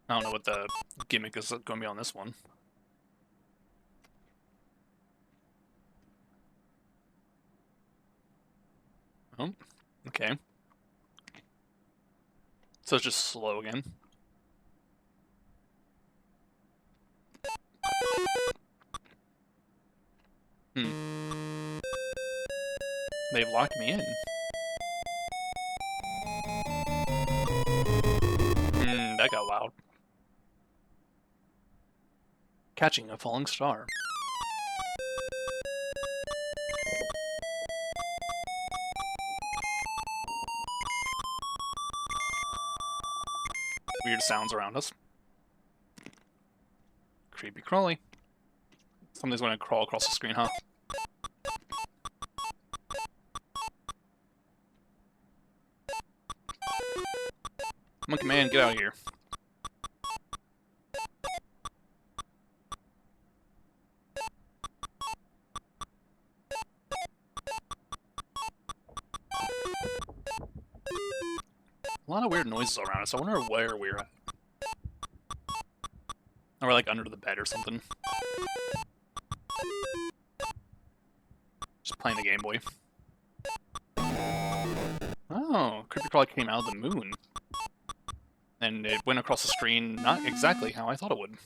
I don't know what the gimmick is going to be on this one. Oh, okay. So it's just slow again. They've locked me in. That got loud. Catching a falling star. Weird sounds around us. Creepy crawly. Somebody's going to crawl across the screen, huh? Monkey man, get out of here. A lot of weird noises around us. I wonder where we're at. Or like under the bed or something. Just playing the Game Boy. Oh, creepy crawly came out of the moon. And it went across the screen not exactly how I thought it would.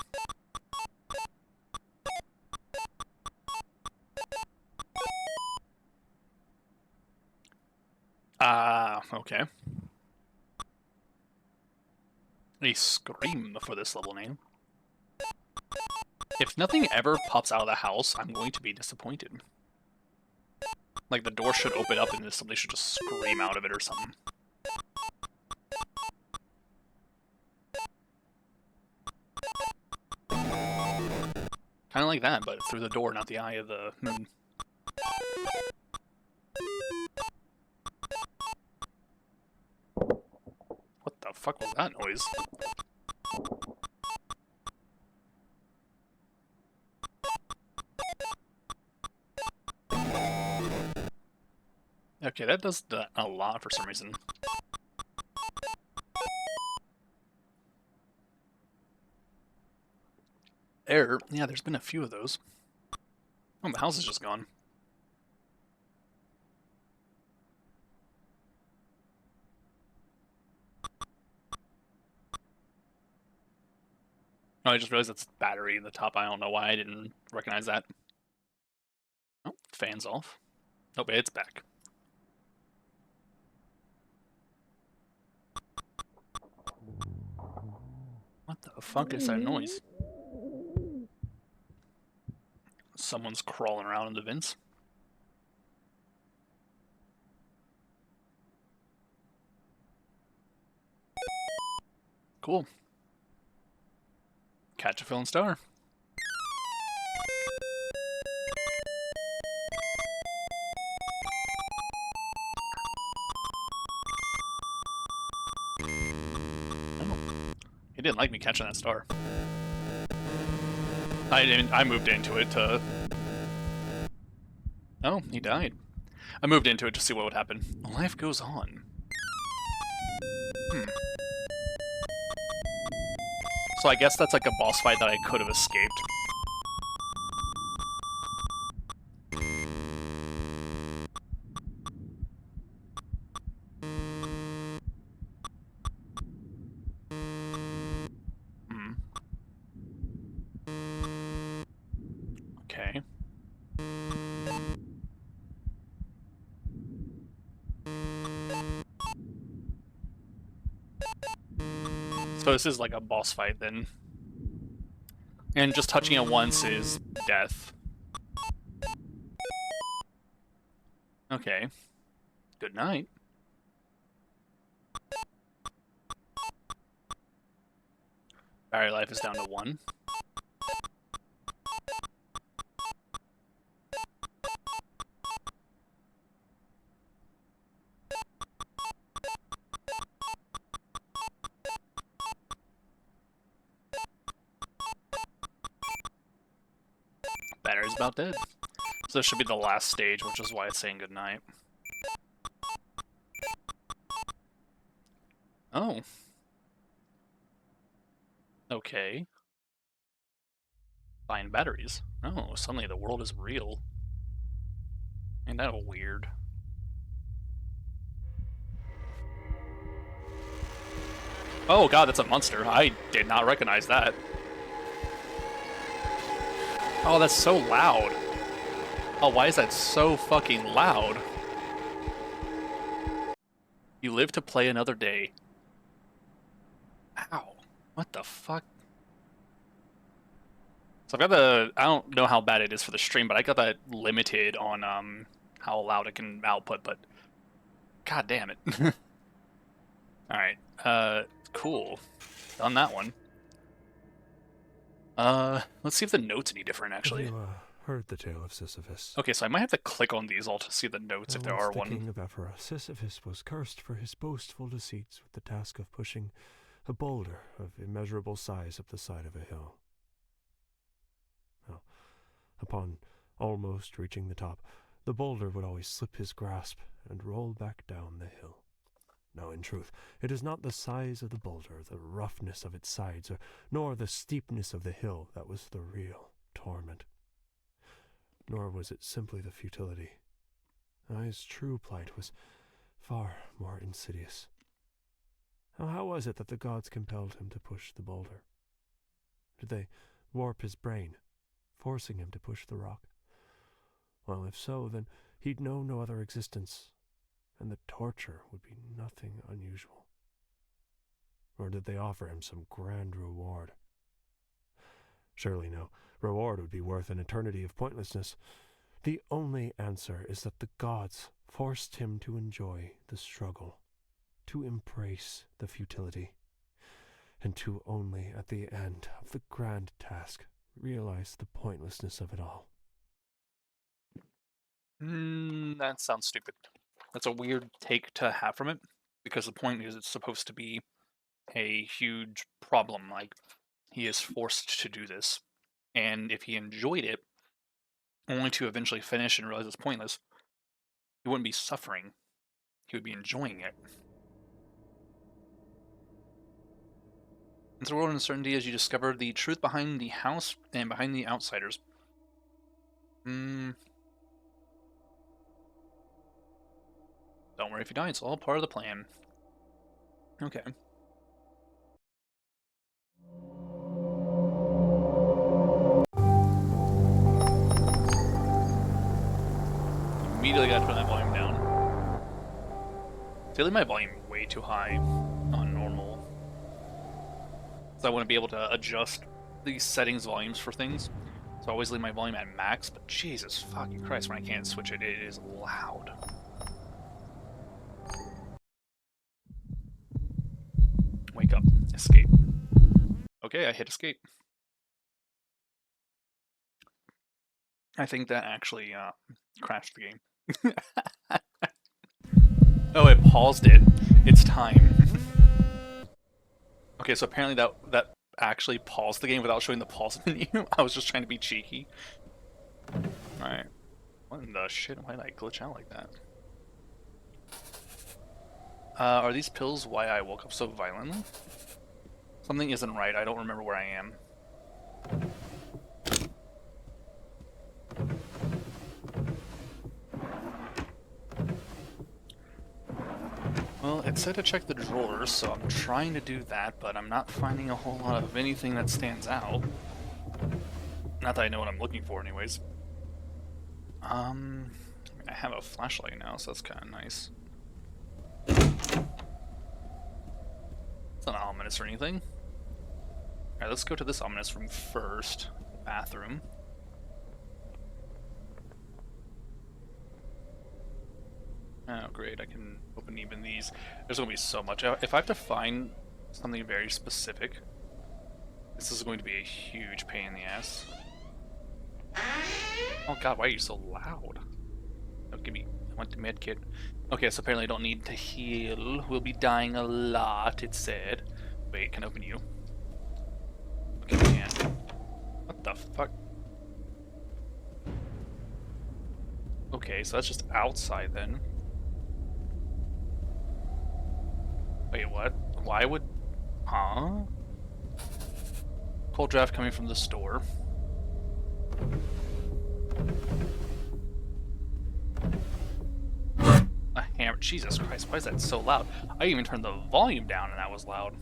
Ah, okay. A scream for this level name. If nothing ever pops out of the house, I'm going to be disappointed. Like, the door should open up and somebody should just scream out of it or something. Kind of like that, but through the door, not the eye of the moon. What the fuck was that noise? Okay, that does that a lot for some reason. Error. Yeah, there's been a few of those. Oh, the house is just gone. Oh, I just realized it's battery in the top. I don't know why I didn't recognize that. Fans off. Oh, wait, it's back. What the fuck is that noise? Someone's crawling around in the vents. Cool. Catch a falling star. He didn't like me catching that star. I moved into it to... Oh, he died. I moved into it to see what would happen. Life goes on. So I guess that's like a boss fight that I could have escaped. Okay. So this is like a boss fight then. And just touching it once is death. Okay. Good night. Battery life is down to 1. Battery's about dead. So this should be the last stage, which is why it's saying goodnight. Oh. Okay. Find batteries. Oh, suddenly the world is real. Ain't that weird? Oh god, that's a monster. I did not recognize that. Oh, that's so loud. Oh, why is that so fucking loud? You live to play another day. Ow. What the fuck? So I've got the... I don't know how bad it is for the stream, but I got that limited on how loud it can output, but... God damn it. Alright. Cool. Done that one. Let's see if the note's any different, actually. Have you, heard the tale of Sisyphus? Okay, so I might have to click on these all to see the notes if there are The one. king of Ephora, Sisyphus was cursed for his boastful deceits with the task of pushing a boulder of immeasurable size up the side of a hill. Now, upon almost reaching the top, the boulder would always slip his grasp and roll back down the hill. Now, in truth, it is not the size of the boulder, the roughness of its sides, nor the steepness of the hill that was the real torment. Nor was it simply the futility. His true plight was far more insidious. How was it that the gods compelled him to push the boulder? Did they warp his brain, forcing him to push the rock? Well, if so, then he'd know no other existence, and the torture would be nothing unusual. Or did they offer him some grand reward? Surely no reward would be worth an eternity of pointlessness. The only answer is that the gods forced him to enjoy the struggle, to embrace the futility, and to only at the end of the grand task realize the pointlessness of it all. That sounds stupid. That's a weird take to have from it, because the point is it's supposed to be a huge problem. Like, he is forced to do this, and if he enjoyed it, only to eventually finish and realize it's pointless, he wouldn't be suffering. He would be enjoying it. Into the world of uncertainty as you discover the truth behind the house and behind the outsiders. Don't worry if you die, it's all part of the plan. Okay. immediately got to put that volume down. See, I leave my volume way too high on normal. So I want to be able to adjust these settings volumes for things. So I always leave my volume at max, but Jesus fucking Christ, when I can't switch it, it is loud. Wake up. Escape. Okay, I hit escape. I think that actually crashed the game. Oh, it paused it. It's time. Okay, so apparently that actually paused the game without showing the pause menu. I was just trying to be cheeky. Alright. What in the shit? Why did I glitch out like that? Are these pills why I woke up so violently? Something isn't right. I don't remember where I am. Well, it said to check the drawers, so I'm trying to do that, but I'm not finding a whole lot of anything that stands out. Not that I know what I'm looking for anyways. I mean, I have a flashlight now, so that's kind of nice. It's not ominous or anything. Alright, let's go to this ominous room first. Bathroom. Oh, great, I can open even these. There's going to be so much. If I have to find something very specific, this is going to be a huge pain in the ass. Oh god, why are you so loud? Oh, give me... I want the med kit. Okay, so apparently I don't need to heal. We'll be dying a lot, it said. Wait, can I open you? Okay, we can. What the fuck? Okay, so that's just outside then. Wait, what? Why would... Huh? Cold draft coming from the store. A hammer. Jesus Christ, why is that so loud? I even turned the volume down and that was loud.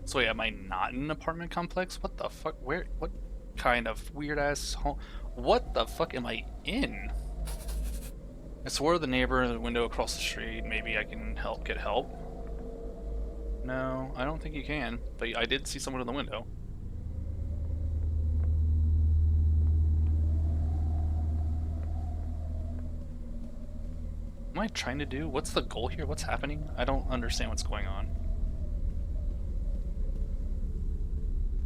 So wait, am I not in an apartment complex? What the fuck? Where? What kind of weird ass home? What the fuck am I in? I swore the neighbor in the window across the street. Maybe I can get help. No, I don't think you can. But I did see someone in the window. What am I trying to do? What's the goal here? What's happening? I don't understand what's going on.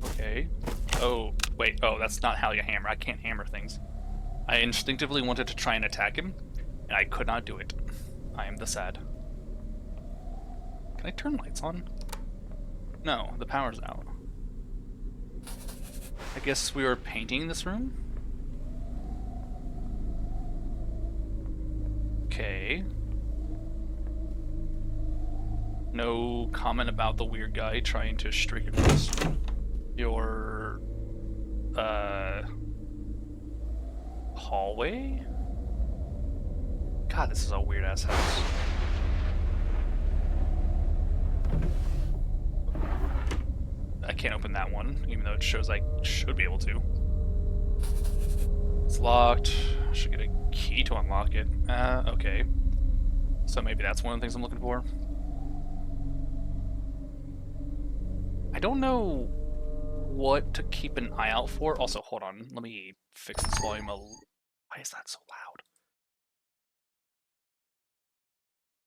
Okay. Oh, wait. Oh, that's not how you hammer. I can't hammer things. I instinctively wanted to try and attack him, and I could not do it. I am the sad. Can I turn lights on? No, the power's out. I guess we were painting this room? Okay. No comment about the weird guy trying to streak across your hallway? God, this is a weird ass house. I can't open that one, even though it shows I should be able to. It's locked. I should get a key to unlock it. Okay. So maybe that's one of the things I'm looking for. I don't know what to keep an eye out for. Also, hold on. Let me fix this volume a little. Why is that so loud?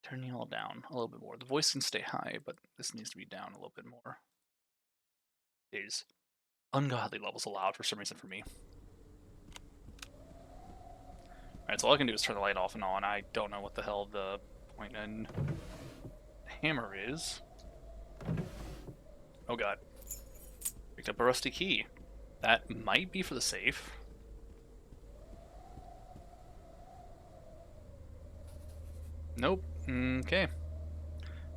Turn it all down a little bit more. The voice can stay high, but this needs to be down a little bit more. It is ungodly levels of loud for some reason for me. Alright, so all I can do is turn the light off and on. I don't know what the hell the point in the hammer is. Oh god. Picked up a rusty key. That might be for the safe. Nope. Okay.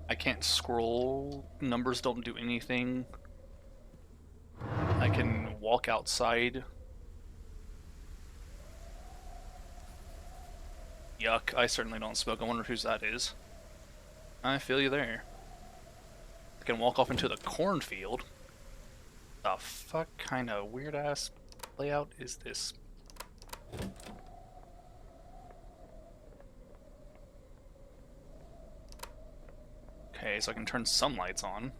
I can't scroll. Numbers don't do anything. I can walk outside. Yuck, I certainly don't smoke. I wonder whose that is. I feel you there. I can walk off into the cornfield. The fuck kind of weird ass layout is this? Okay, so I can turn some lights on.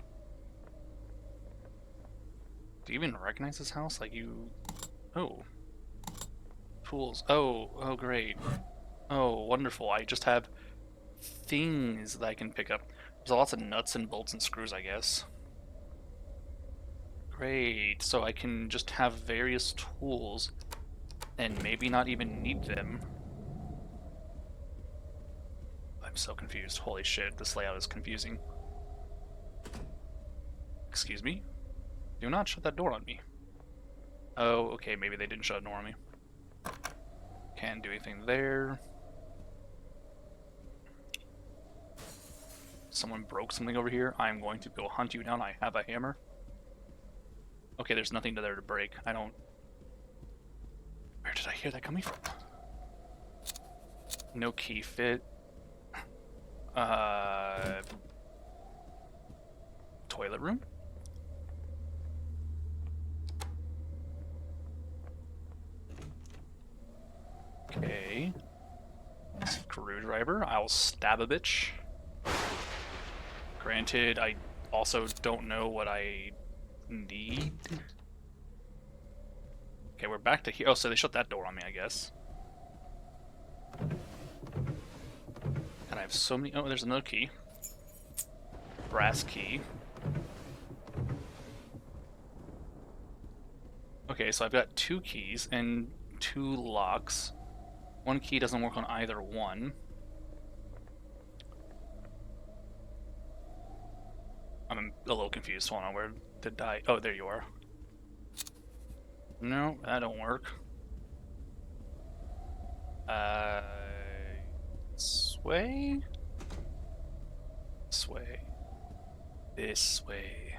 Do you even recognize this house? Like you... Oh. Tools. Oh, great. Oh, wonderful. I just have things that I can pick up. There's lots of nuts and bolts and screws, I guess. Great. So I can just have various tools and maybe not even need them. I'm so confused. Holy shit, this layout is confusing. Excuse me? Do not shut that door on me. Oh, okay, maybe they didn't shut a door on me. Can't do anything there. Someone broke something over here. I'm going to go hunt you down. I have a hammer. Okay, there's nothing there to break. I don't... Where did I hear that coming from? No key fit. Toilet room? Okay. Screwdriver. I'll stab a bitch. Granted, I also don't know what I need. Okay, we're back to here. Oh, so they shut that door on me, I guess. And I have so many... Oh, there's another key. Brass key. Okay, so I've got 2 keys and 2 locks. 1 key doesn't work on either one. I'm a little confused. Hold on, where did I... Oh, there you are. No, that don't work. This way? This way. This way.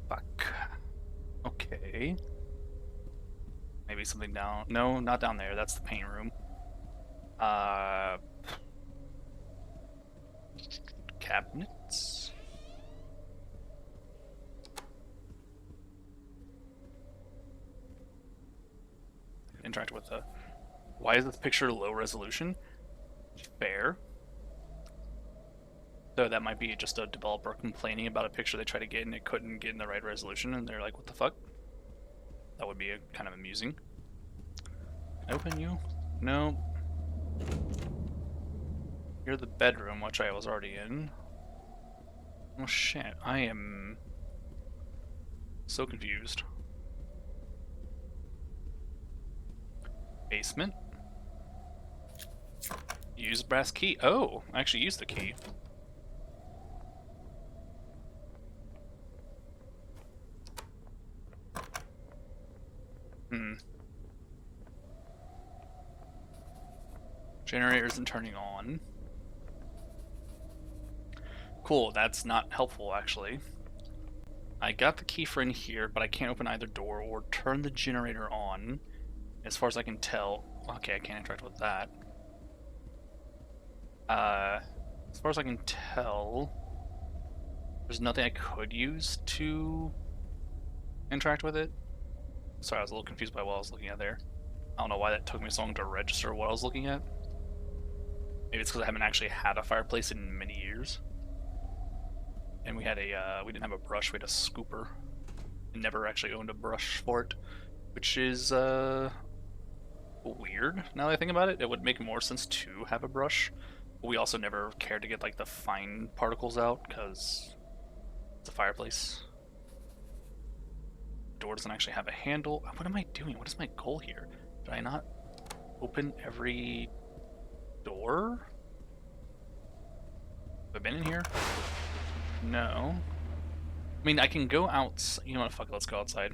Fuck. Okay. Maybe something down... No, not down there. That's the paint room. Cabinets? Interact with the... Why is this picture low resolution? Fair. Though that might be just a developer complaining about a picture they tried to get and it couldn't get in the right resolution, and they're like, what the fuck? That would be kind of amusing. Can I open you? No. You're the bedroom, which I was already in. Oh shit, I am so confused. Basement. Use brass key. Oh, I actually used the key. Generator isn't turning on. Cool, that's not helpful actually. I got the key for in here, but I can't open either door or turn the generator on. As far as I can tell. Okay, I can't interact with that. As far as I can tell, there's nothing I could use to interact with it. Sorry, I was a little confused by what I was looking at there. I don't know why that took me so long to register what I was looking at. Maybe it's because I haven't actually had a fireplace in many years. And we had a, we didn't have a brush, we had a scooper. And never actually owned a brush for it. Which is, weird, now that I think about it. It would make more sense to have a brush. But we also never cared to get, like, the fine particles out, because it's a fireplace. Door doesn't actually have a handle. What am I doing? What is my goal here? Did I not open every door? Have I been in here? No. I mean, I can go out. You know what? Fuck it, let's go outside.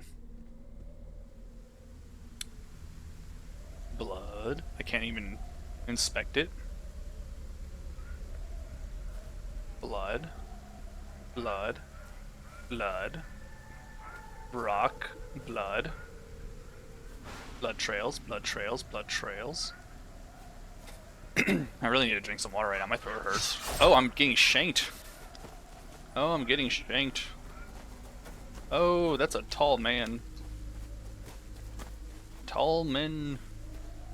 Blood. I can't even inspect it. Blood. Blood. Blood. Rock. Blood. Blood trails. Blood trails. Blood trails. I really need to drink some water right now. My throat hurts. Oh, I'm getting shanked. Oh, I'm getting shanked. Oh, that's a tall man. Tall men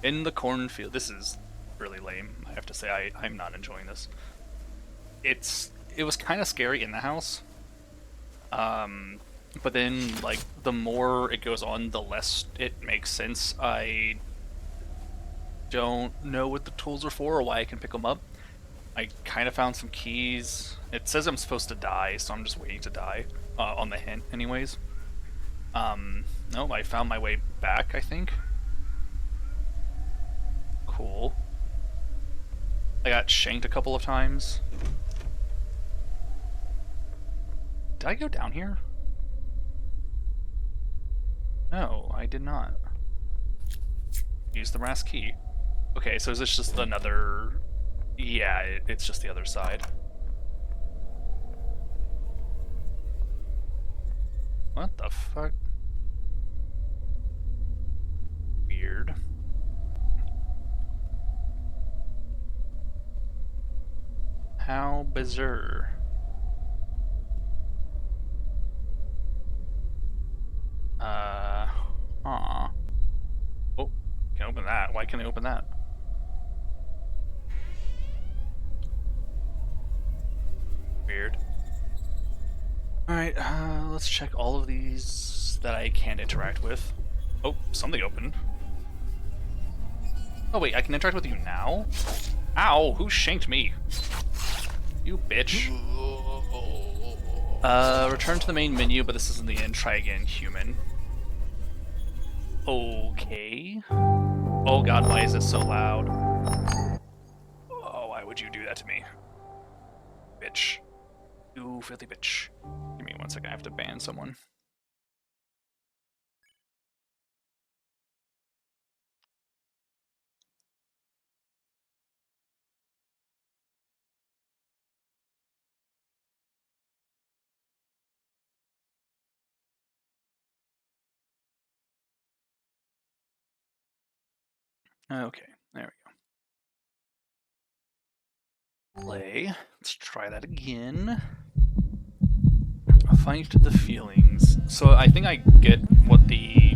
in the cornfield. This is really lame. I have to say, I'm not enjoying this. It was kind of scary in the house. But then, like, the more it goes on, the less it makes sense. I don't know what the tools are for or why I can pick them up. I kind of found some keys. It says I'm supposed to die, so I'm just waiting to die on the hint anyways. No, I found my way back, I think. Cool. I got shanked a couple of times. Did I go down here? No, I did not. Use the brass key. Okay, so is this just another... Yeah, it's just the other side. What the fuck? Weird. How bizarre. Oh, can open that. Why can't I open that? Weird. Alright, let's check all of these that I can interact with. Oh, something opened. Oh wait, I can interact with you now? Ow, who shanked me? You bitch. Return to the main menu, but this isn't the end. Try again, human. Okay. Oh god, why is this so loud? Oh, why would you do that to me? Bitch. You filthy bitch. Give me 1 second, I have to ban someone. Okay, there we go. Play. Let's try that again. Fight the feelings. So I think I get what the...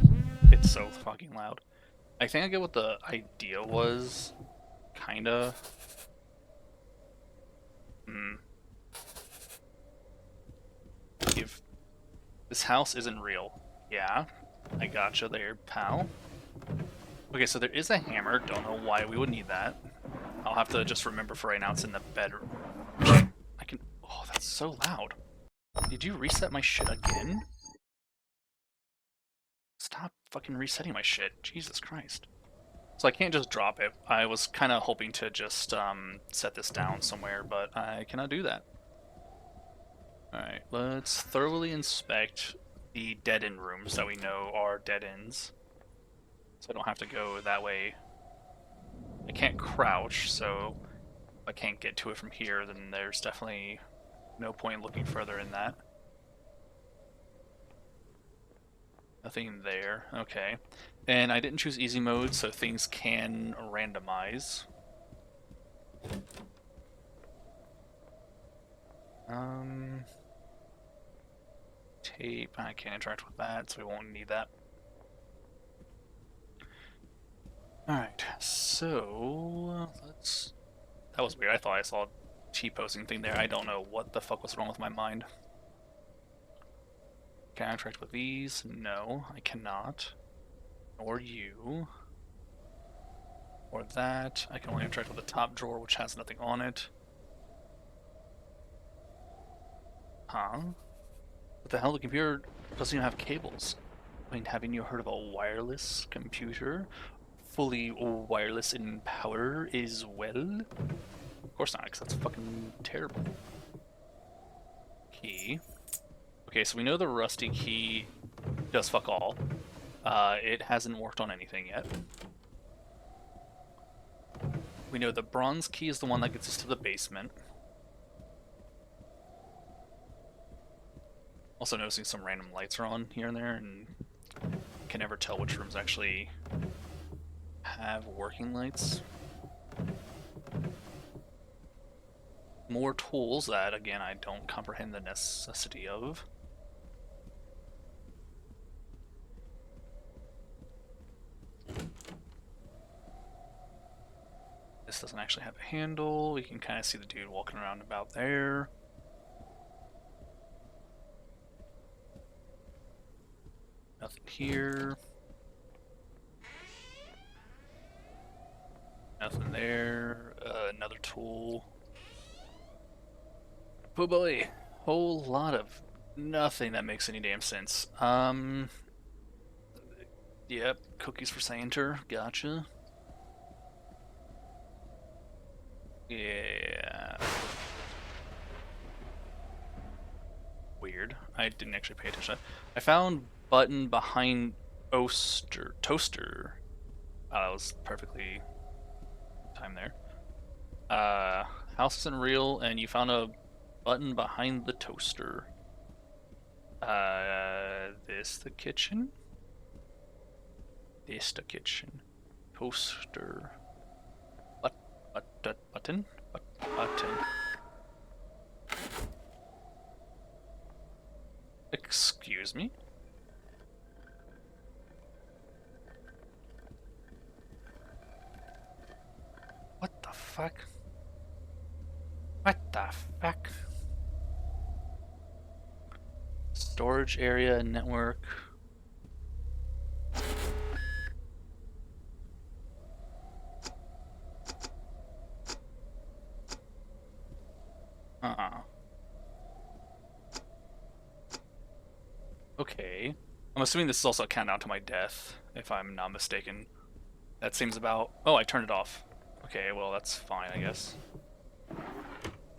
It's so fucking loud. I think I get what the idea was. Kinda. If this house isn't real. Yeah, I gotcha there, pal. Okay, so there is a hammer. Don't know why we would need that. I'll have to just remember for right now it's in the bedroom. I can... Oh, that's so loud. Did you reset my shit again? Stop fucking resetting my shit. Jesus Christ. So I can't just drop it. I was kind of hoping to just set this down somewhere, but I cannot do that. Alright, let's thoroughly inspect the dead-end rooms that we know are dead ends. So I don't have to go that way. I can't crouch, so if I can't get to it from here, then there's definitely no point looking further in that. Nothing there. Okay. And I didn't choose easy mode, so things can randomize. Tape. I can't interact with that, so we won't need that. Alright, so let's... That was weird. I thought I saw a T-posing thing there. I don't know what the fuck was wrong with my mind. Can I interact with these? No, I cannot. Or you. Or that. I can only interact with the top drawer, which has nothing on it. Huh? What the hell? The computer doesn't even have cables. I mean, haven't you heard of a wireless computer? Fully wireless in power as well? Of course not, because that's fucking terrible. Key. Okay, so we know the rusty key does fuck all. It hasn't worked on anything yet. We know the bronze key is the one that gets us to the basement. Also noticing some random lights are on here and there, and can never tell which rooms actually have working lights. More tools that, again, I don't comprehend the necessity of. This doesn't actually have a handle. We can kind of see the dude walking around about there. Nothing here. Nothing there. Another tool. Oh boy. Whole lot of nothing that makes any damn sense. Yep. Cookies for Sainter. Gotcha. Yeah. Weird. I didn't actually pay attention. I found button behind toaster. Oh, that was perfectly timed there. House isn't real, and you found a button behind the toaster. This the kitchen? This the kitchen. Toaster. Button? Button. Excuse me? What the fuck? What the fuck? Storage area, network. Okay. I'm assuming this is also a countdown to my death, if I'm not mistaken. That seems about... Oh, I turned it off. Okay, well, that's fine, I guess.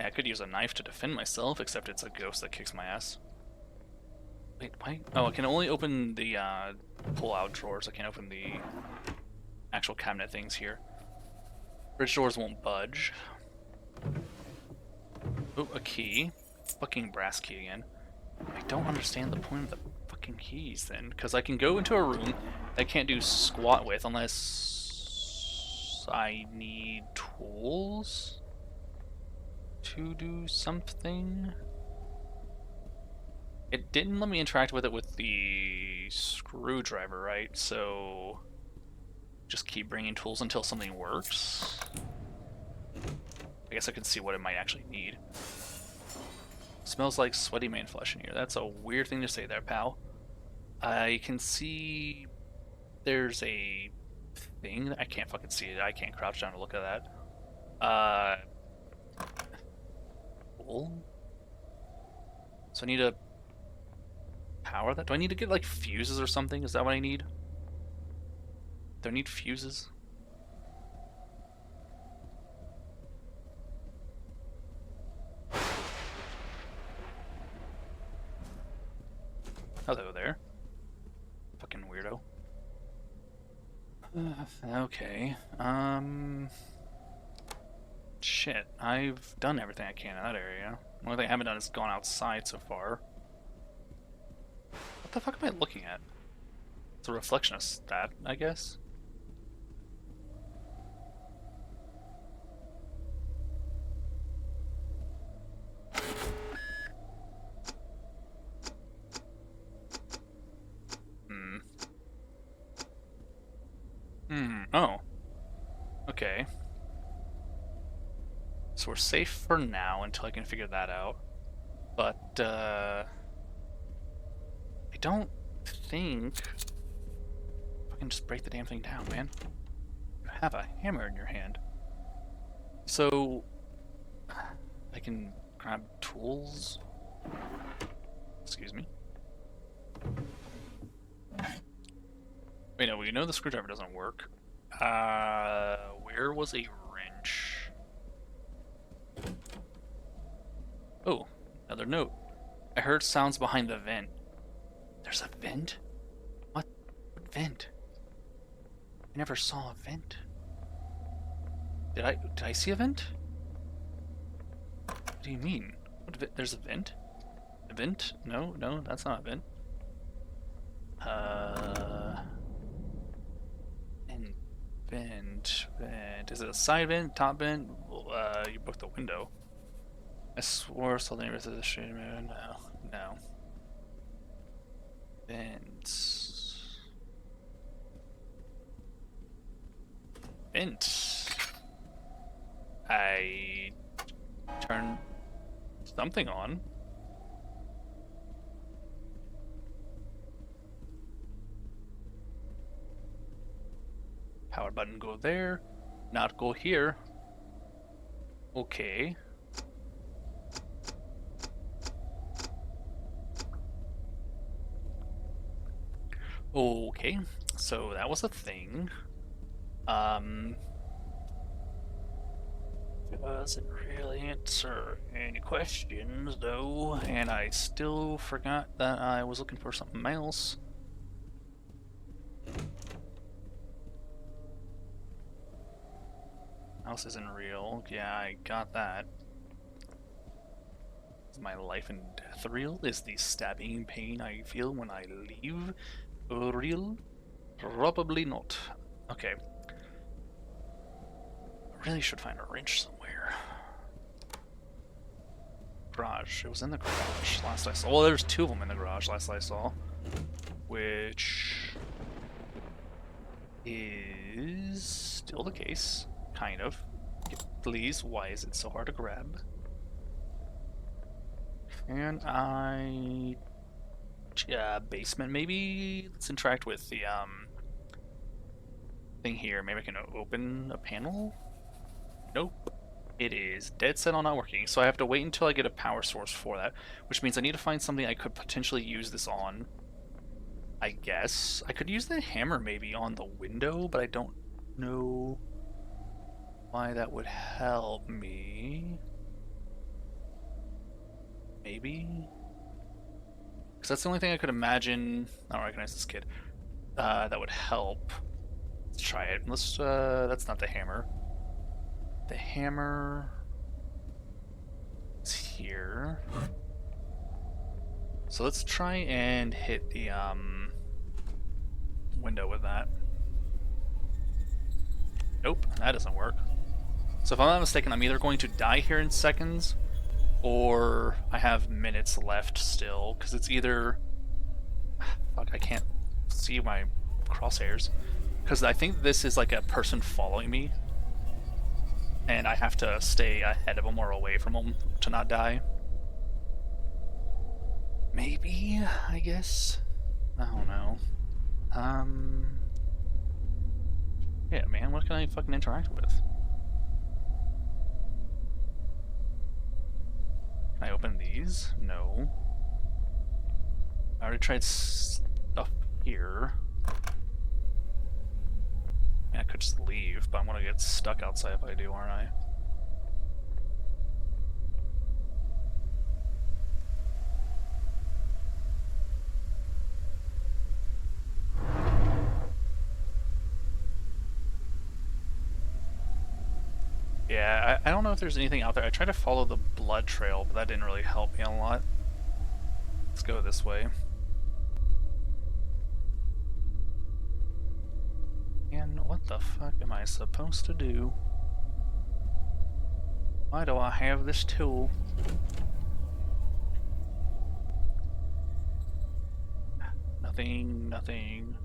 Yeah, I could use a knife to defend myself, except it's a ghost that kicks my ass. Wait, why? Oh, I can only open the pull-out drawers. I can't open the actual cabinet things here. Fridge doors won't budge. Oh, a key. Fucking brass key again. I don't understand the point of the fucking keys then, because I can go into a room I can't do squat with unless I need tools to do something. It didn't let me interact with it with the screwdriver, right? So just keep bringing tools until something works. I guess I can see what it might actually need. Smells like sweaty man flesh in here. That's a weird thing to say there, pal. I can see there's a thing. I can't fucking see it. I can't crouch down to look at that. Cool. So I need to power that? Do I need to get like fuses or something? Is that what I need? Do I need fuses? Hello there. Fucking weirdo. Okay. Shit. I've done everything I can in that area. The only thing I haven't done is gone outside so far. What the fuck am I looking at? It's a reflection of that, I guess. Oh. Okay. So we're safe for now until I can figure that out. But, I don't think... I can just break the damn thing down, man. You have a hammer in your hand. So... I can grab tools? Excuse me. Wait, no, we know the screwdriver doesn't work. Where was a wrench? Oh, another note. I heard sounds behind the vent. There's a vent? What vent? I never saw a vent. Did I see a vent? What do you mean? There's a vent? A vent? No, that's not a vent. Vent. Is it a side vent? Top vent? You broke the window. I swore something was the street. No. Vent. something on. Power button go there, not go here. Okay. Okay, so that was a thing. Doesn't really answer any questions though, and I still forgot that I was looking for something else. House isn't real. Yeah, I got that. Is my life and death real? Is the stabbing pain I feel when I leave real? Probably not. Okay. I really should find a wrench somewhere. Garage. It was in the garage last I saw. Well, there's two of them in the garage last I saw. Which is still the case. Kind of. Please, why is it so hard to grab? And basement maybe? Let's interact with the thing here. Maybe I can open a panel? Nope. It is dead set on not working, so I have to wait until I get a power source for that, which means I need to find something I could potentially use this on. I guess. I could use the hammer maybe on the window, but I don't know why that would help me. Maybe? Because that's the only thing I could imagine. I don't recognize this kid. That would help. Let's try it. Let's, that's not the hammer. The hammer is here. So let's try and hit the, window with that. Nope, that doesn't work. So if I'm not mistaken, I'm either going to die here in seconds, or I have minutes left still, because it's either... Fuck, I can't see my crosshairs. Because I think this is like a person following me, and I have to stay ahead of them or away from them to not die. Maybe, I guess? I don't know. Yeah, man, what can I fucking interact with? Can I open these? No. I already tried stuff here. I could just leave, but I'm gonna get stuck outside if I do, aren't I? Yeah, I don't know if there's anything out there. I tried to follow the blood trail, but that didn't really help me a lot. Let's go this way. And what the fuck am I supposed to do? Why do I have this tool? Nothing, nothing.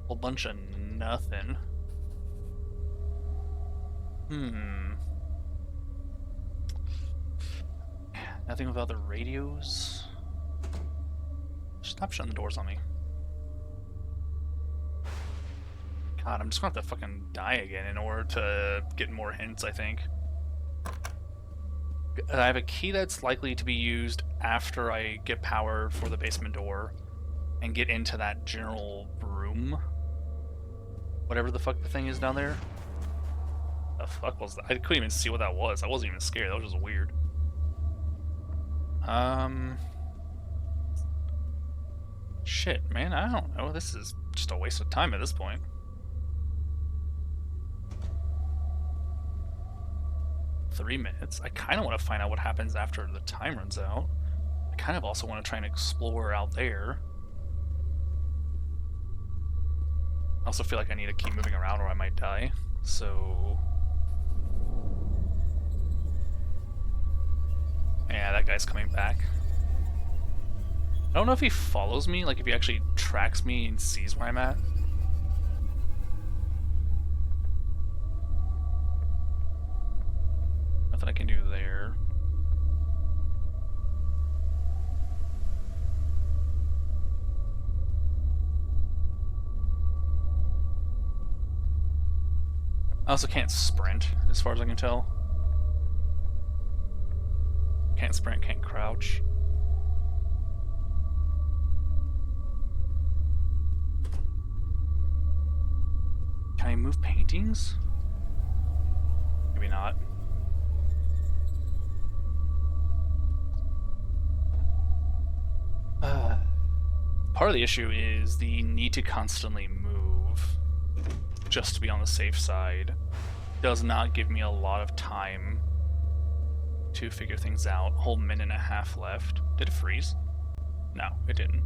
Whole bunch of nothing. Nothing with other radios? Stop shutting the doors on me. God, I'm just gonna have to fucking die again in order to get more hints, I think. I have a key that's likely to be used after I get power for the basement door and get into that general room. Whatever the fuck the thing is down there. The fuck was that? I couldn't even see what that was. I wasn't even scared. That was just weird. Shit, man, I don't know. This is just a waste of time at this point. $3 minutes. I kind of want to find out what happens after the time runs out. I kind of also want to try and explore out there. I also feel like I need to keep moving around or I might die. So... yeah, that guy's coming back. I don't know if he follows me, like if he actually tracks me and sees where I'm at. Nothing I can do there. I also can't sprint, as far as I can tell. Can't sprint, can't crouch. Can I move paintings? Maybe not. Part of the issue is the need to constantly move just to be on the safe side does not give me a lot of time to figure things out. Whole minute and a half left. Did it freeze? No, it didn't.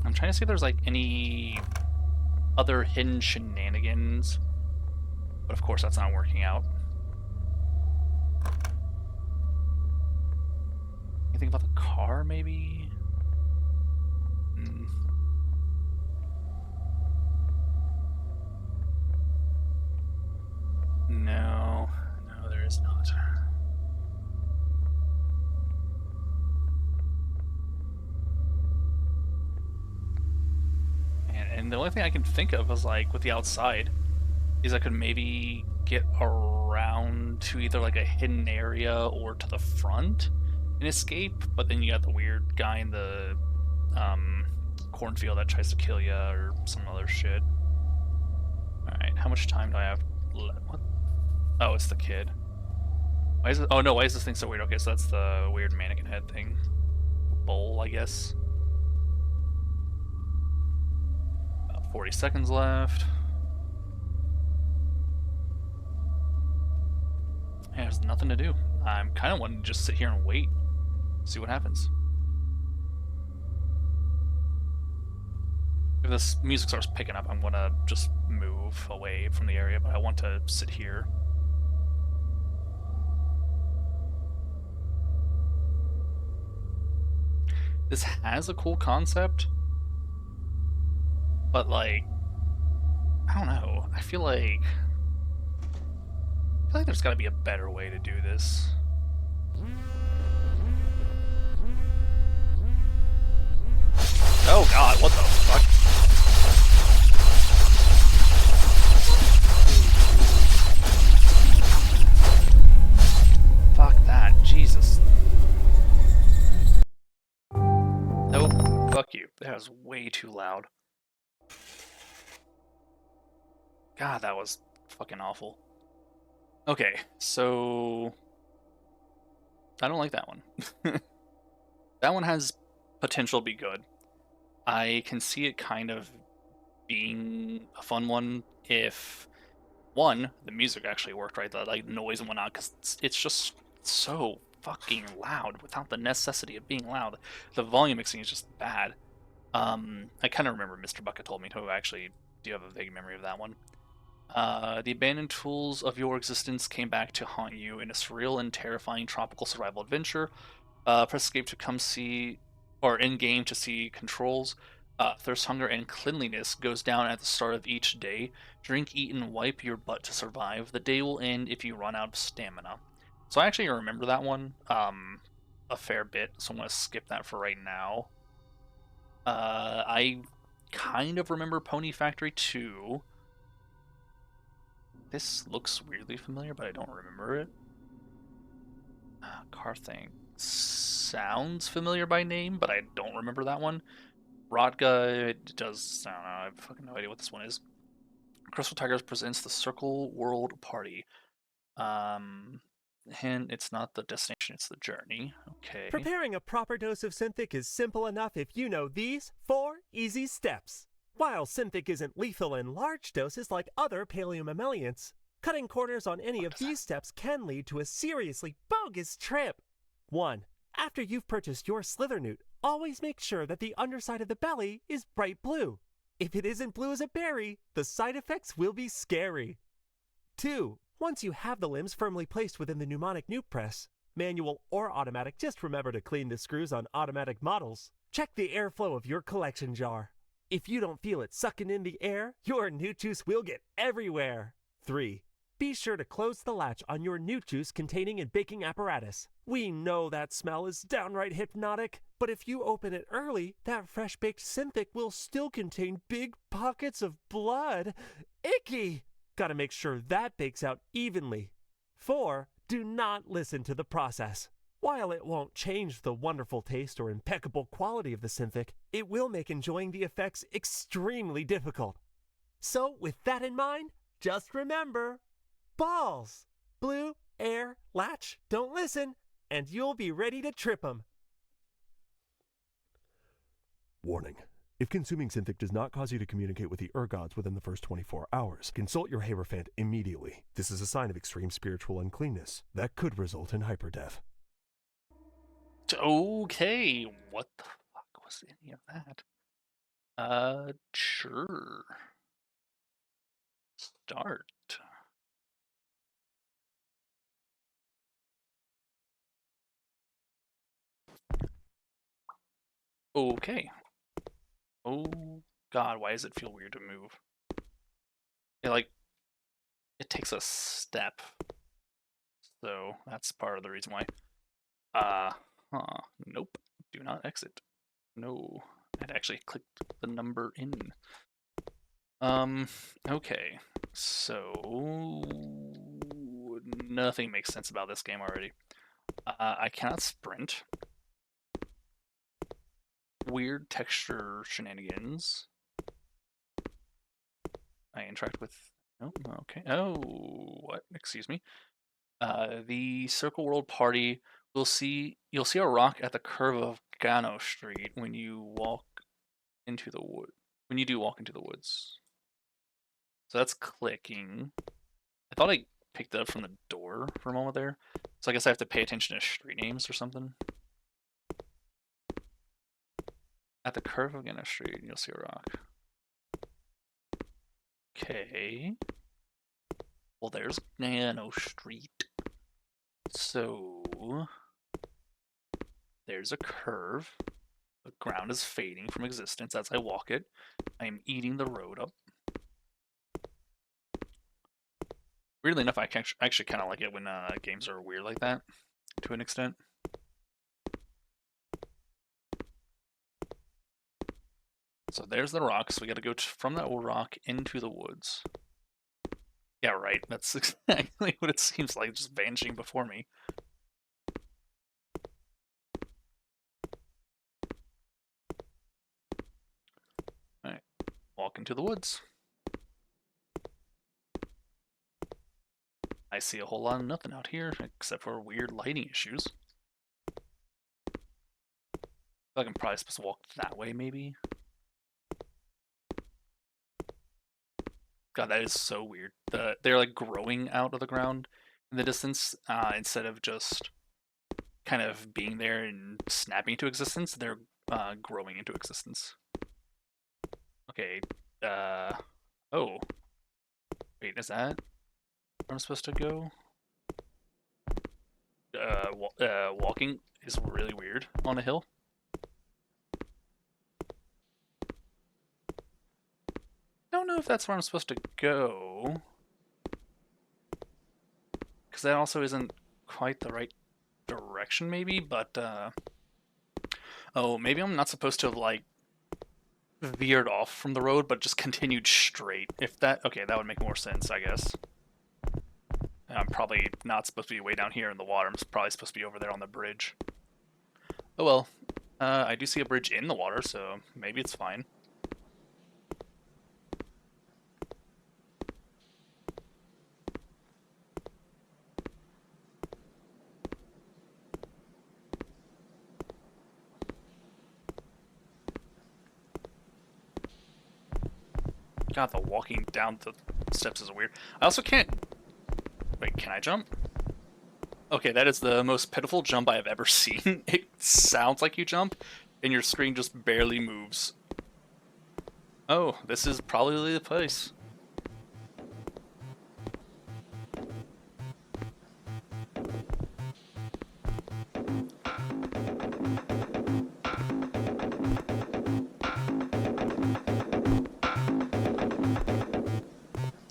I'm trying to see if there's like any other hidden shenanigans, but of course that's not working out. Anything about the car, maybe? No, there is not. And the only thing I can think of is like with the outside is I could maybe get around to either like a hidden area or to the front and escape, but then you got the weird guy in the cornfield that tries to kill you or some other shit. Alright, how much time do I have left? What? Oh, it's the kid. Why is it? Oh no, why is this thing so weird? Okay, so that's the weird mannequin head thing. Bowl, I guess. About 40 seconds left. Yeah, there's nothing to do. I'm kind of wanting to just sit here and wait. See what happens. If this music starts picking up, I'm gonna just move away from the area, but I want to sit here. This has a cool concept, but like, I don't know. I feel like there's gotta be a better way to do this. Oh god, what the fuck? Fuck that, Jesus. Nope, fuck you. That was way too loud. God, that was fucking awful. Okay, so I don't like that one. That one has potential to be good. I can see it kind of being a fun one if, one, the music actually worked right, the like noise and whatnot, because it's just so fucking loud without the necessity of being loud. The volume mixing is just bad. I kind of remember Mr. Bucket told me to. Actually do have a vague memory of that one. The abandoned tools of your existence came back to haunt you in a surreal and terrifying tropical survival adventure. Press escape to come see, or in-game to see controls. Thirst, hunger, and cleanliness goes down at the start of each day. Drink, eat, and wipe your butt to survive. The day will end if you run out of stamina. So I actually remember that one a fair bit, so I'm going to skip that for right now. I kind of remember Pony Factory 2. This looks weirdly familiar, but I don't remember it. Car thing. Sounds familiar by name, but I don't remember that one. Rodga, it does, I don't know, I have fucking no idea what this one is. Crystal Tigers presents the Circle World Party. Hint, it's not the destination, it's the journey. Okay. Preparing a proper dose of Synthic is simple enough if you know these 4 easy steps. While Synthic isn't lethal in large doses like other paleomammalians, cutting corners on any of these steps can lead to a seriously bogus trip. 1. After you've purchased your Slithernewt, always make sure that the underside of the belly is bright blue. If it isn't blue as a berry, the side effects will be scary. 2. Once you have the limbs firmly placed within the pneumonic newt press, manual or automatic, just remember to clean the screws on automatic models. Check the airflow of your collection jar. If you don't feel it sucking in the air, your newt juice will get everywhere. 3. be sure to close the latch on your newt juice containing and baking apparatus. We know that smell is downright hypnotic, but if you open it early, that fresh-baked Synthic will still contain big pockets of blood. Icky! Gotta make sure that bakes out evenly. 4. Do not listen to the process. While it won't change the wonderful taste or impeccable quality of the Synthic, it will make enjoying the effects extremely difficult. So, with that in mind, just remember, balls! Blue, air, latch, don't listen, and you'll be ready to trip 'em. Warning. If consuming Synthic does not cause you to communicate with the Urgods within the first 24 hours, consult your Hierophant immediately. This is a sign of extreme spiritual uncleanness that could result in hyperdeath. Okay, what the fuck was any of that? Sure. Start. Okay. Oh god, why does it feel weird to move? It takes a step. So that's part of the reason why. Nope. Do not exit. No. I'd actually clicked the number in. Okay. So nothing makes sense about this game already. I cannot sprint. Weird texture shenanigans. I interact with... Oh, okay. Oh, what? Excuse me. The Circle World Party you'll see a rock at the curve of Gano Street when you walk into the wood. When you do walk into the woods. So that's clicking. I thought I picked it up from the door for a moment there. So I guess I have to pay attention to street names or something. At the curve of Gano Street, you'll see a rock. Okay. Well, there's Gano Street. So there's a curve. The ground is fading from existence as I walk it. I am eating the road up. Weirdly enough, I actually kind of like it when games are weird like that, to an extent. So there's the rock, so we gotta go from that rock into the woods. Yeah, right, that's exactly what it seems like, just vanishing before me. Alright, walk into the woods. I see a whole lot of nothing out here, except for weird lighting issues. I feel like I'm probably supposed to walk that way, maybe? God, that is so weird. They're like growing out of the ground in the distance, instead of just kind of being there and snapping into existence, they're growing into existence. Okay, oh. Wait, is that where I'm supposed to go? Walking is really weird on a hill. Don't know if that's where I'm supposed to go. Because that also isn't quite the right direction, maybe, but, oh, maybe I'm not supposed to have, like, veered off from the road, but just continued straight. If that... Okay, that would make more sense, I guess. I'm probably not supposed to be way down here in the water. I'm probably supposed to be over there on the bridge. Oh well. I do see a bridge in the water, so maybe it's fine. God, the walking down the steps is weird. I also can't... Wait, can I jump? Okay, that is the most pitiful jump I have ever seen. It sounds like you jump, and your screen just barely moves. Oh, this is probably the place.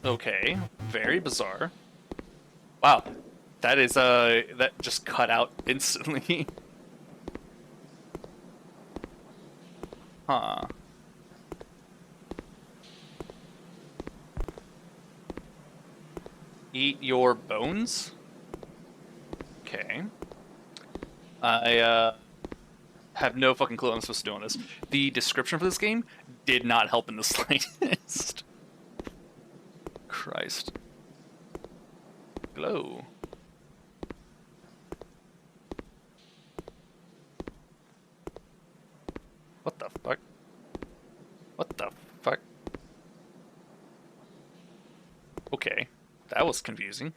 Okay, very bizarre. Wow, that is that just cut out instantly. Huh. Eat your bones? Okay. I have no fucking clue what I'm supposed to do on this. The description for this game did not help in the slightest. Christ. Glow. What the fuck? What the fuck? Okay. That was confusing.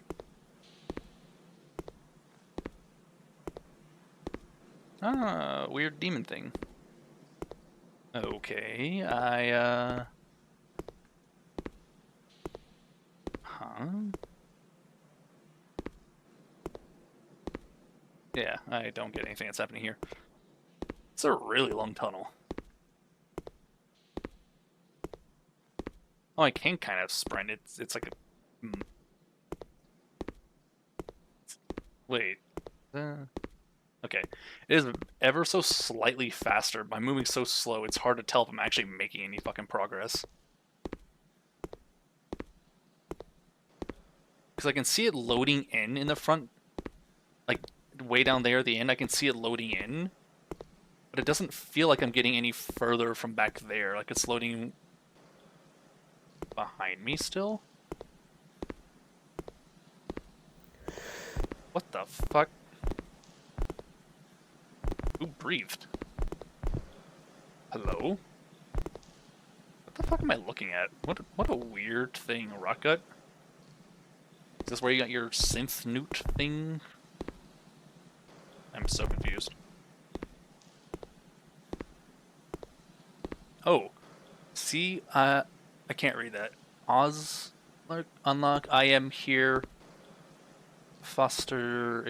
Ah, weird demon thing. Okay, Huh? Yeah, I don't get anything that's happening here. It's a really long tunnel. Oh, I can kind of sprint. It's like a... Wait. Okay. It is ever so slightly faster. By moving so slow, it's hard to tell if I'm actually making any fucking progress. Because I can see it loading in the front. Like, way down there at the end, I can see it loading in. But it doesn't feel like I'm getting any further from back there. Like, it's loading behind me still? What the fuck? Who breathed? Hello? What the fuck am I looking at? What a weird thing, rock gut? Is this where you got your synth newt thing? I'm so confused. Oh. See, I can't read that. Oz unlock, I am here. Foster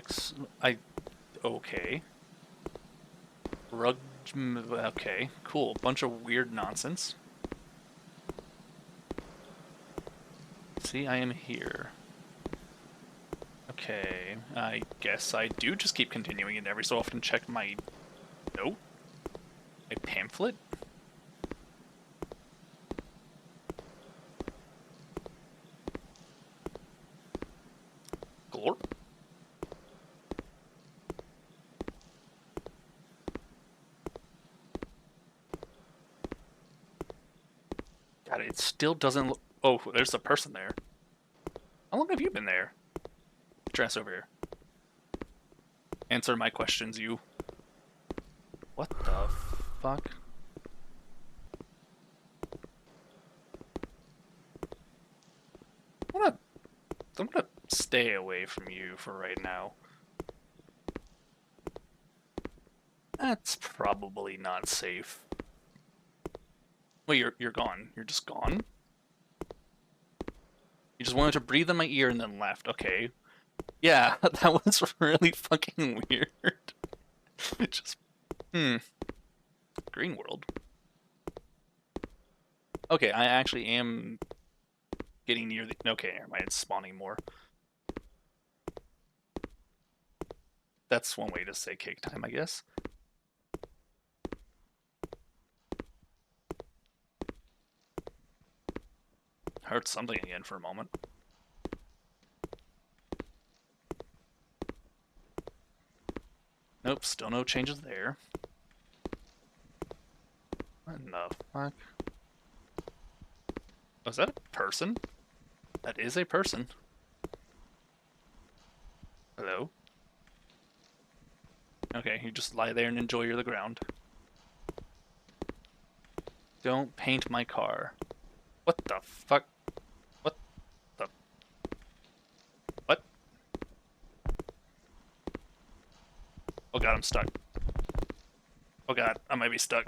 okay. Rug okay, cool. Bunch of weird nonsense. See, I am here. Okay, I guess I do just keep continuing and every so often check my note? My pamphlet? Glorp? God, it still doesn't look... Oh, there's a person there. How long have you been there? Dress over here. Answer my questions, you. What the fuck? I'm gonna stay away from you for right now. That's probably not safe. Wait, you're gone. You're just gone? You just wanted to breathe in my ear and then left. Okay. Yeah, that was really fucking weird. Just Green world. Okay, I actually am getting near the... Okay, never mind, it's spawning more. That's one way to say cake time, I guess. Heard something again for a moment. Nope, still no changes there. What in the fuck? Oh, is that a person? That is a person. Hello? Okay, you just lie there and enjoy the ground. Don't paint my car. What the fuck? What the... What? Oh god, I'm stuck. Oh god, I might be stuck.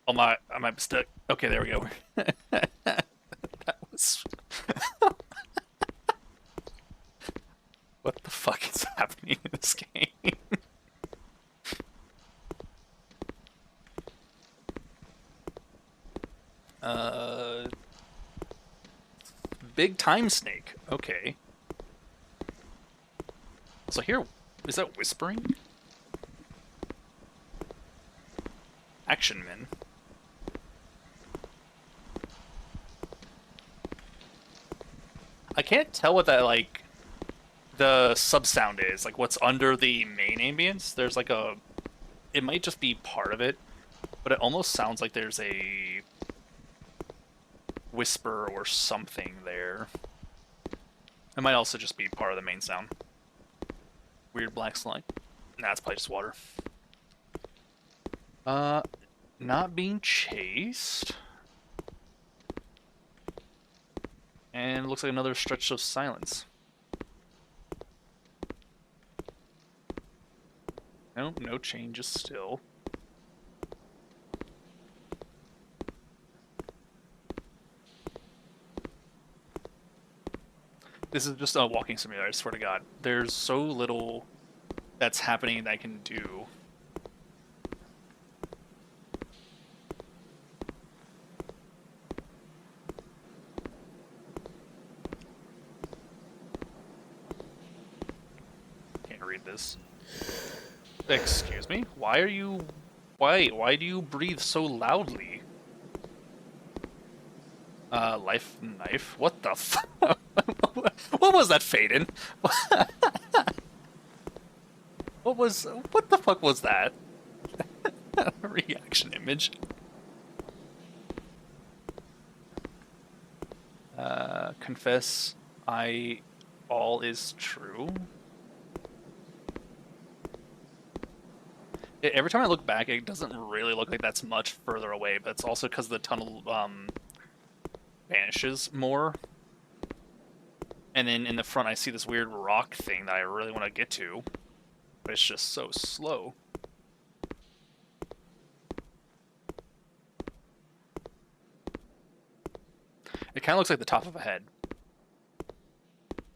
Oh my, I might be stuck. Okay, there we go. That was... What the fuck is happening in this game? Big time snake. Okay. So here, is that whispering? Action Men. I can't tell what that, like, the sub sound is. Like, what's under the main ambience. There's like a... It might just be part of it, but it almost sounds like there's a whisper or something there. It might also just be part of the main sound. Weird black slime. Nah, it's probably just water. Not being chased. And looks like another stretch of silence. Nope, no changes still. This is just a walking simulator, I swear to God. There's so little that's happening that I can do. Can't read this. Excuse me? Why are you... Why do you breathe so loudly? Life knife? What the fuck? What was that, Faden? What the fuck was that? Reaction image. Confess all is true. Every time I look back, it doesn't really look like that's much further away, but it's also because the tunnel, vanishes more. And then in the front, I see this weird rock thing that I really want to get to, but it's just so slow. It kind of looks like the top of a head.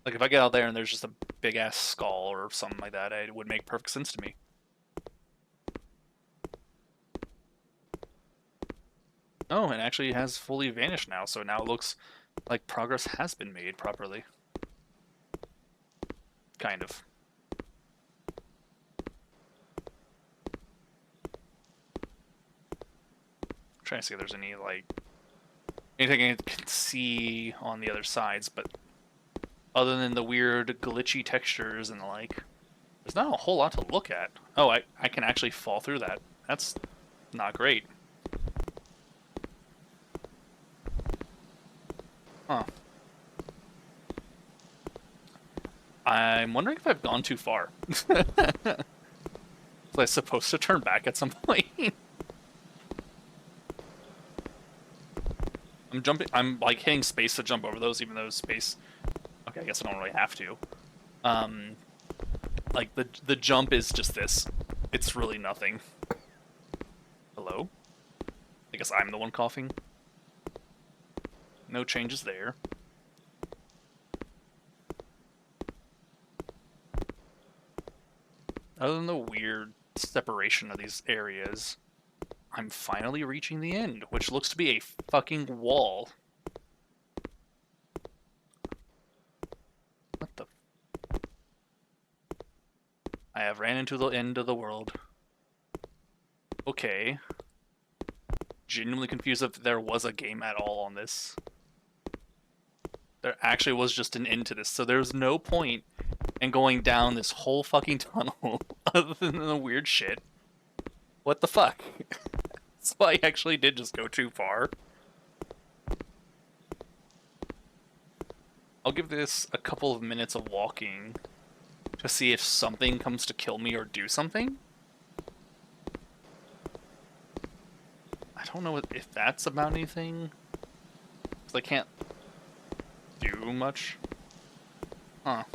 Like if I get out there and there's just a big ass skull or something like that, it would make perfect sense to me. Oh, and actually has fully vanished now, so now it looks like progress has been made properly. Kind of. I'm trying to see if there's any, like, anything I can see on the other sides, but other than the weird glitchy textures and the like, there's not a whole lot to look at. Oh, I can actually fall through that. That's not great. Huh. I'm wondering if I've gone too far. Was I supposed to turn back at some point? I'm like hitting space to jump over those, even though space... Okay, I guess I don't really have to. Like, the jump is just this. It's really nothing. Hello? I guess I'm the one coughing. No changes there. Other than the weird separation of these areas, I'm finally reaching the end, which looks to be a fucking wall. What the... I have ran into the end of the world. Okay. Genuinely confused if there was a game at all on this. There actually was just an end to this, so there's no point in going down this whole fucking tunnel other than the weird shit. What the fuck? So I actually did just go too far. I'll give this a couple of minutes of walking to see if something comes to kill me or do something. I don't know if that's about anything, because I can't do much. Huh.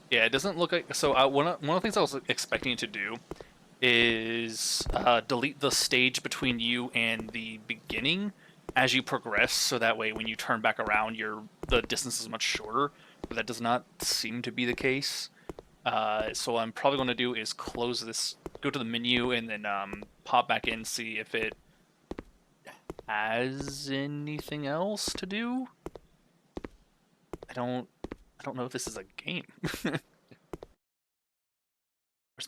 Yeah, it doesn't look like... So one of the things I was expecting it to do is delete the stage between you and the beginning as you progress, so that way when you turn back around, the distance is much shorter. But that does not seem to be the case. So what I'm probably going to do is close this, go to the menu, and then pop back in, see if it has anything else to do. I don't know if this is a game. Where's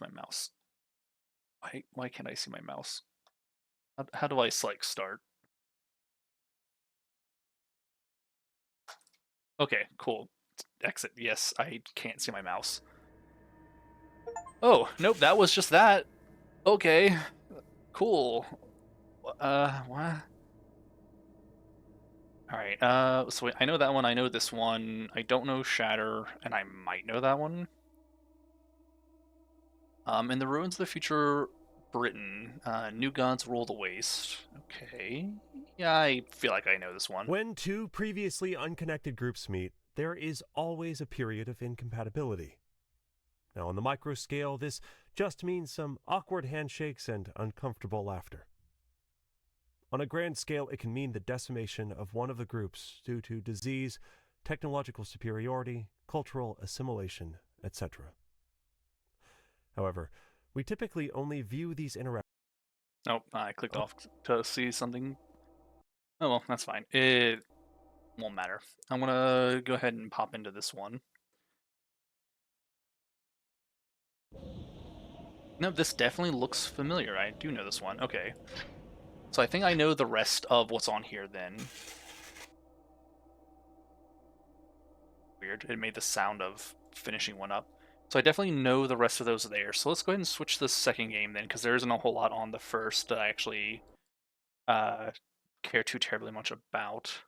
my mouse? Why can't I see my mouse? How do I select start? Okay, cool. Exit. Yes, I can't see my mouse. Oh, nope, that was just that. Okay. Cool. What? Alright, so I know that one, I know this one. I don't know Shatter, and I might know that one. In the Ruins of the Future Britain, New Gods Rule the Waste. Okay. Yeah, I feel like I know this one. When two previously unconnected groups meet, there is always a period of incompatibility. Now, on the micro scale, this just means some awkward handshakes and uncomfortable laughter. On a grand scale, it can mean the decimation of one of the groups due to disease, technological superiority, cultural assimilation, etc. However, we typically only view these interactions. Oh, I clicked off to see something. Oh well, that's fine. It won't matter. I'm gonna go ahead and pop into this one. No, this definitely looks familiar. I do know this one. Okay. So I think I know the rest of what's on here then. Weird. It made the sound of finishing one up. So I definitely know the rest of those there. So let's go ahead and switch to the second game then, because there isn't a whole lot on the first that I actually care too terribly much about.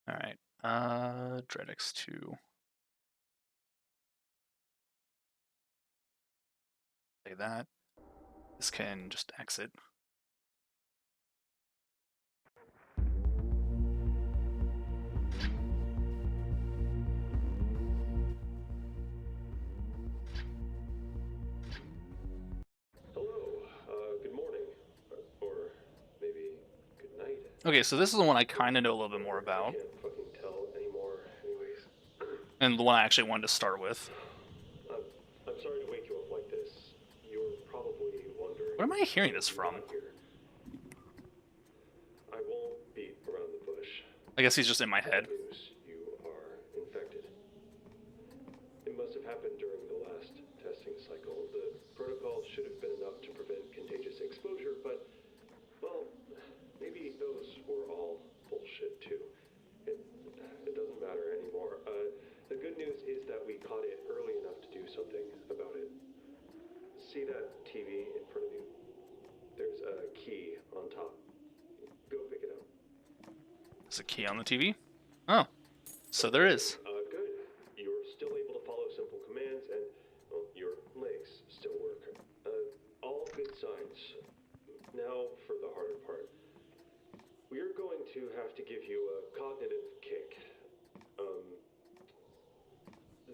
Alright. DreadX 2. Say that. This can just exit. Good morning. Or maybe good night. Okay, so this is the one I kind of know a little bit more about. I can't fucking tell anymore, anyways. And the one I actually wanted to start with. I'm sorry to wake you up like this. You're probably wondering... Where am I hearing this from? I won't beat around the bush. I guess he's just in my head. You are infected. It must have happened during the last testing cycle. The protocol should have been enough to prevent contagious exposure, but, well, maybe those were all bullshit too. It doesn't matter anymore. The good news is that we caught it early enough to do something about it. See that TV in front of you? There's a key on top. Go pick it up. There's a key on the TV? Oh, so there is. Good. You're still able to follow simple commands, and well, your legs still work. All good signs. Now for the harder part. We're going to have to give you a cognitive kick.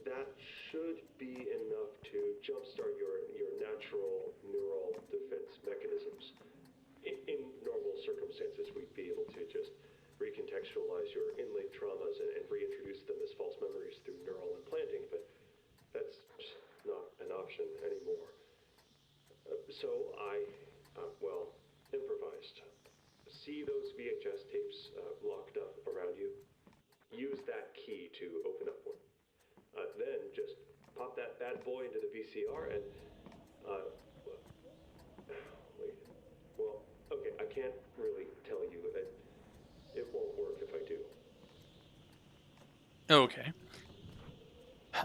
That should be enough to jumpstart your natural neural defense mechanisms. In normal circumstances, we'd be able to just recontextualize your inlaid traumas and reintroduce them as false memories through neural implanting, but that's not an option anymore. So I, improvised. See those VHS tapes locked up around you? Use that key to open up one. Then just pop that bad boy into the VCR and, wait. Well, okay, I can't really tell you. It won't work if I do. Okay.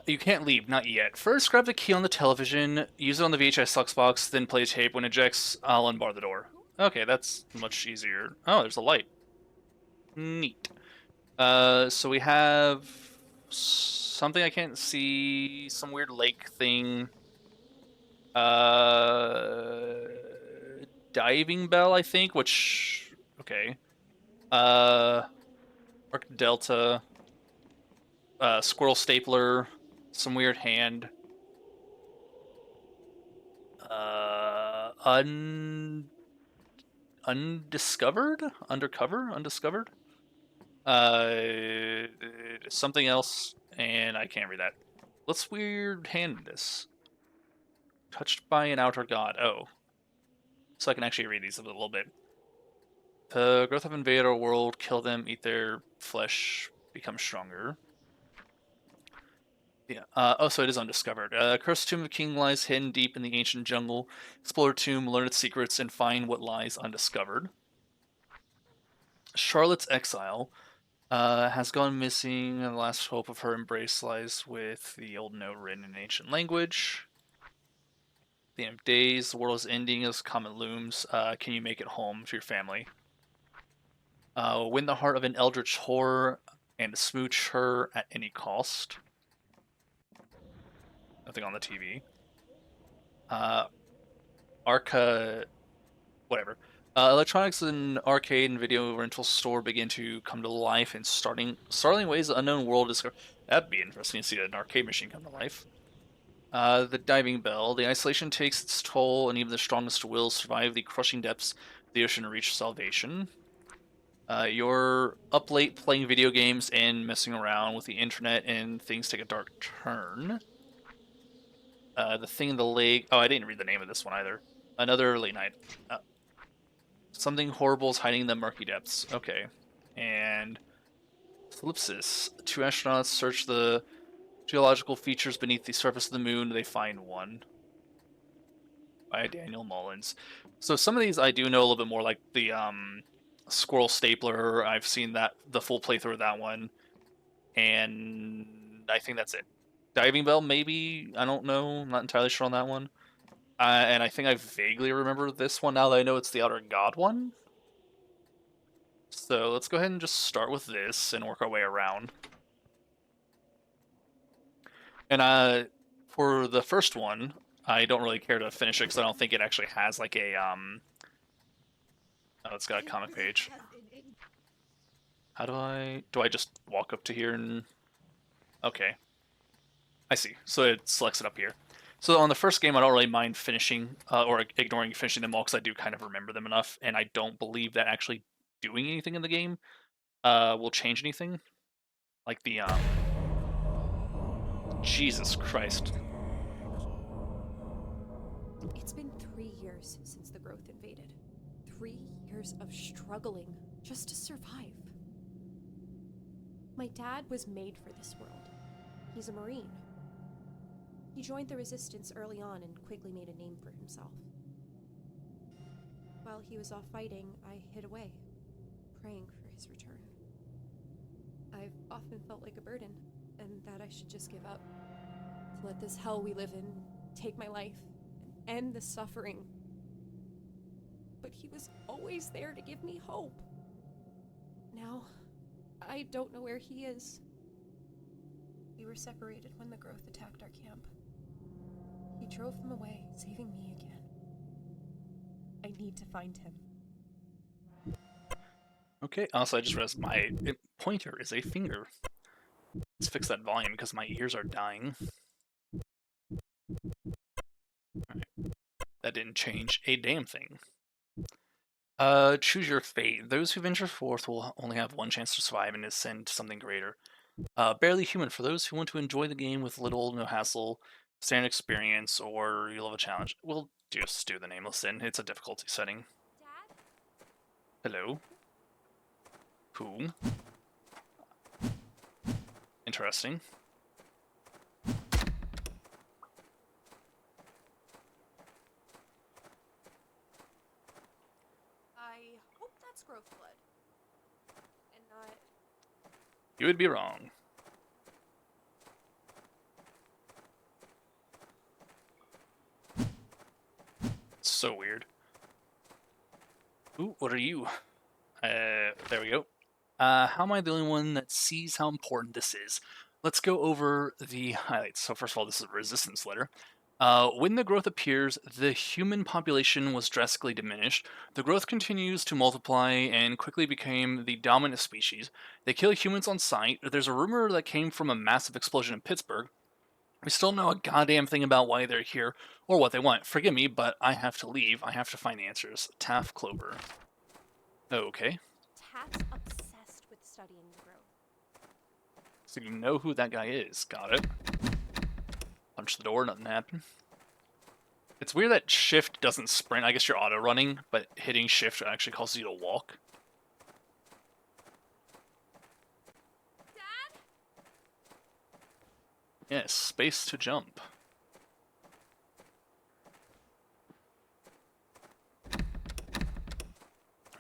You can't leave, not yet. First, grab the key on the television, use it on the VHS flux box, then play tape. When it ejects, I'll unbar the door. Okay, that's much easier. Oh, there's a light. Neat. So we have something I can't see, some weird lake thing. Diving bell, I think, which, okay. Arc Delta. Squirrel stapler, some weird hand. Undiscovered? Undercover? Undiscovered? Something else, and I can't read that. What's weird hand this? Touched by an outer god. Oh. So I can actually read these a little bit. The growth of invade our world, kill them, eat their flesh, become stronger. Yeah. Oh, so it is undiscovered. Cursed Tomb of the King lies hidden deep in the ancient jungle. Explore the tomb, learn its secrets, and find what lies undiscovered. Charlotte's exile has gone missing, and the last hope of her embrace lies with the old note written in ancient language. The end of days, the world is ending as comet looms. Can you make it home to your family? Win the heart of an eldritch horror and smooch her at any cost. Nothing on the TV. Arca, whatever. Electronics and arcade and video rental store begin to come to life in startling ways. The unknown world is. That'd be interesting to see an arcade machine come to life. The diving bell. The isolation takes its toll, and even the strongest will survive the crushing depths of the ocean to reach salvation. You're up late playing video games and messing around with the internet, and things take a dark turn. The thing in the lake. Oh, I didn't read the name of this one either. Another late night. Something horrible is hiding in the murky depths. Okay. And Ellipsis. 2 astronauts search the geological features beneath the surface of the moon. They find one. By Daniel Mullins. So some of these I do know a little bit more, like the Squirrel Stapler. I've seen the full playthrough of that one. And I think that's it. Diving Bell, maybe? I don't know. I'm not entirely sure on that one. And I think I vaguely remember this one now that I know it's the Outer God one. So let's go ahead and just start with this and work our way around. And for the first one, I don't really care to finish it because I don't think it actually has like a Oh, it's got a comic page. How do I just walk up to here and... Okay. I see. So it selects it up here. So on the first game, I don't really mind finishing, or ignoring finishing them all, because I do kind of remember them enough, and I don't believe that actually doing anything in the game will change anything. Like the, Jesus Christ. It's been 3 years since the growth invaded. 3 years of struggling just to survive. My dad was made for this world. He's a Marine. He joined the Resistance early on and quickly made a name for himself. While he was off fighting, I hid away, praying for his return. I've often felt like a burden, and that I should just give up. To let this hell we live in take my life and end the suffering. But he was always there to give me hope. Now, I don't know where he is. We were separated when the growth attacked our camp. He drove them away, saving me again. I need to find him. Okay, also I just realized my pointer is a finger. Let's fix that volume because my ears are dying. Alright. That didn't change a damn thing. Choose your fate. Those who venture forth will only have one chance to survive and ascend to something greater. Barely human. For those who want to enjoy the game with little no hassle, standard experience, or you love a challenge. We'll just do the nameless sin. It's a difficulty setting. Dad? Hello? Who? Interesting. I hope that's growth blood. And not... You would be wrong. It's so weird. Ooh, what are you? There we go. How am I the only one that sees how important this is? Let's go over the highlights. So first of all, this is a resistance letter. When the growth appears, the human population was drastically diminished. The growth continues to multiply and quickly became the dominant species. They kill humans on sight. There's a rumor that came from a massive explosion in Pittsburgh. We still know a goddamn thing about why they're here or what they want. Forgive me, but I have to leave. I have to find answers. Taft Clover. Okay. Taft's obsessed with studying the growth. So you know who that guy is. Got it. Punch the door, nothing happened. It's weird that shift doesn't sprint. I guess you're auto running, but hitting shift actually causes you to walk. Dad? Yes, space to jump.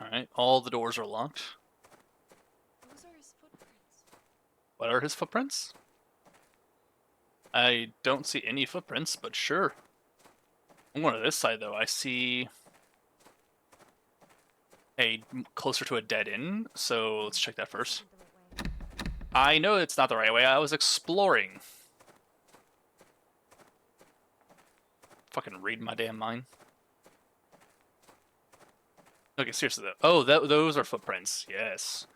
Alright, all the doors are locked. Those are his footprints. What are his footprints? I don't see any footprints, but sure. I'm going to this side, though. I see closer to a dead end, so let's check that first. I know it's not the right way. I was exploring. Fucking read my damn mind. Okay, seriously though. Oh, those are footprints. Yes.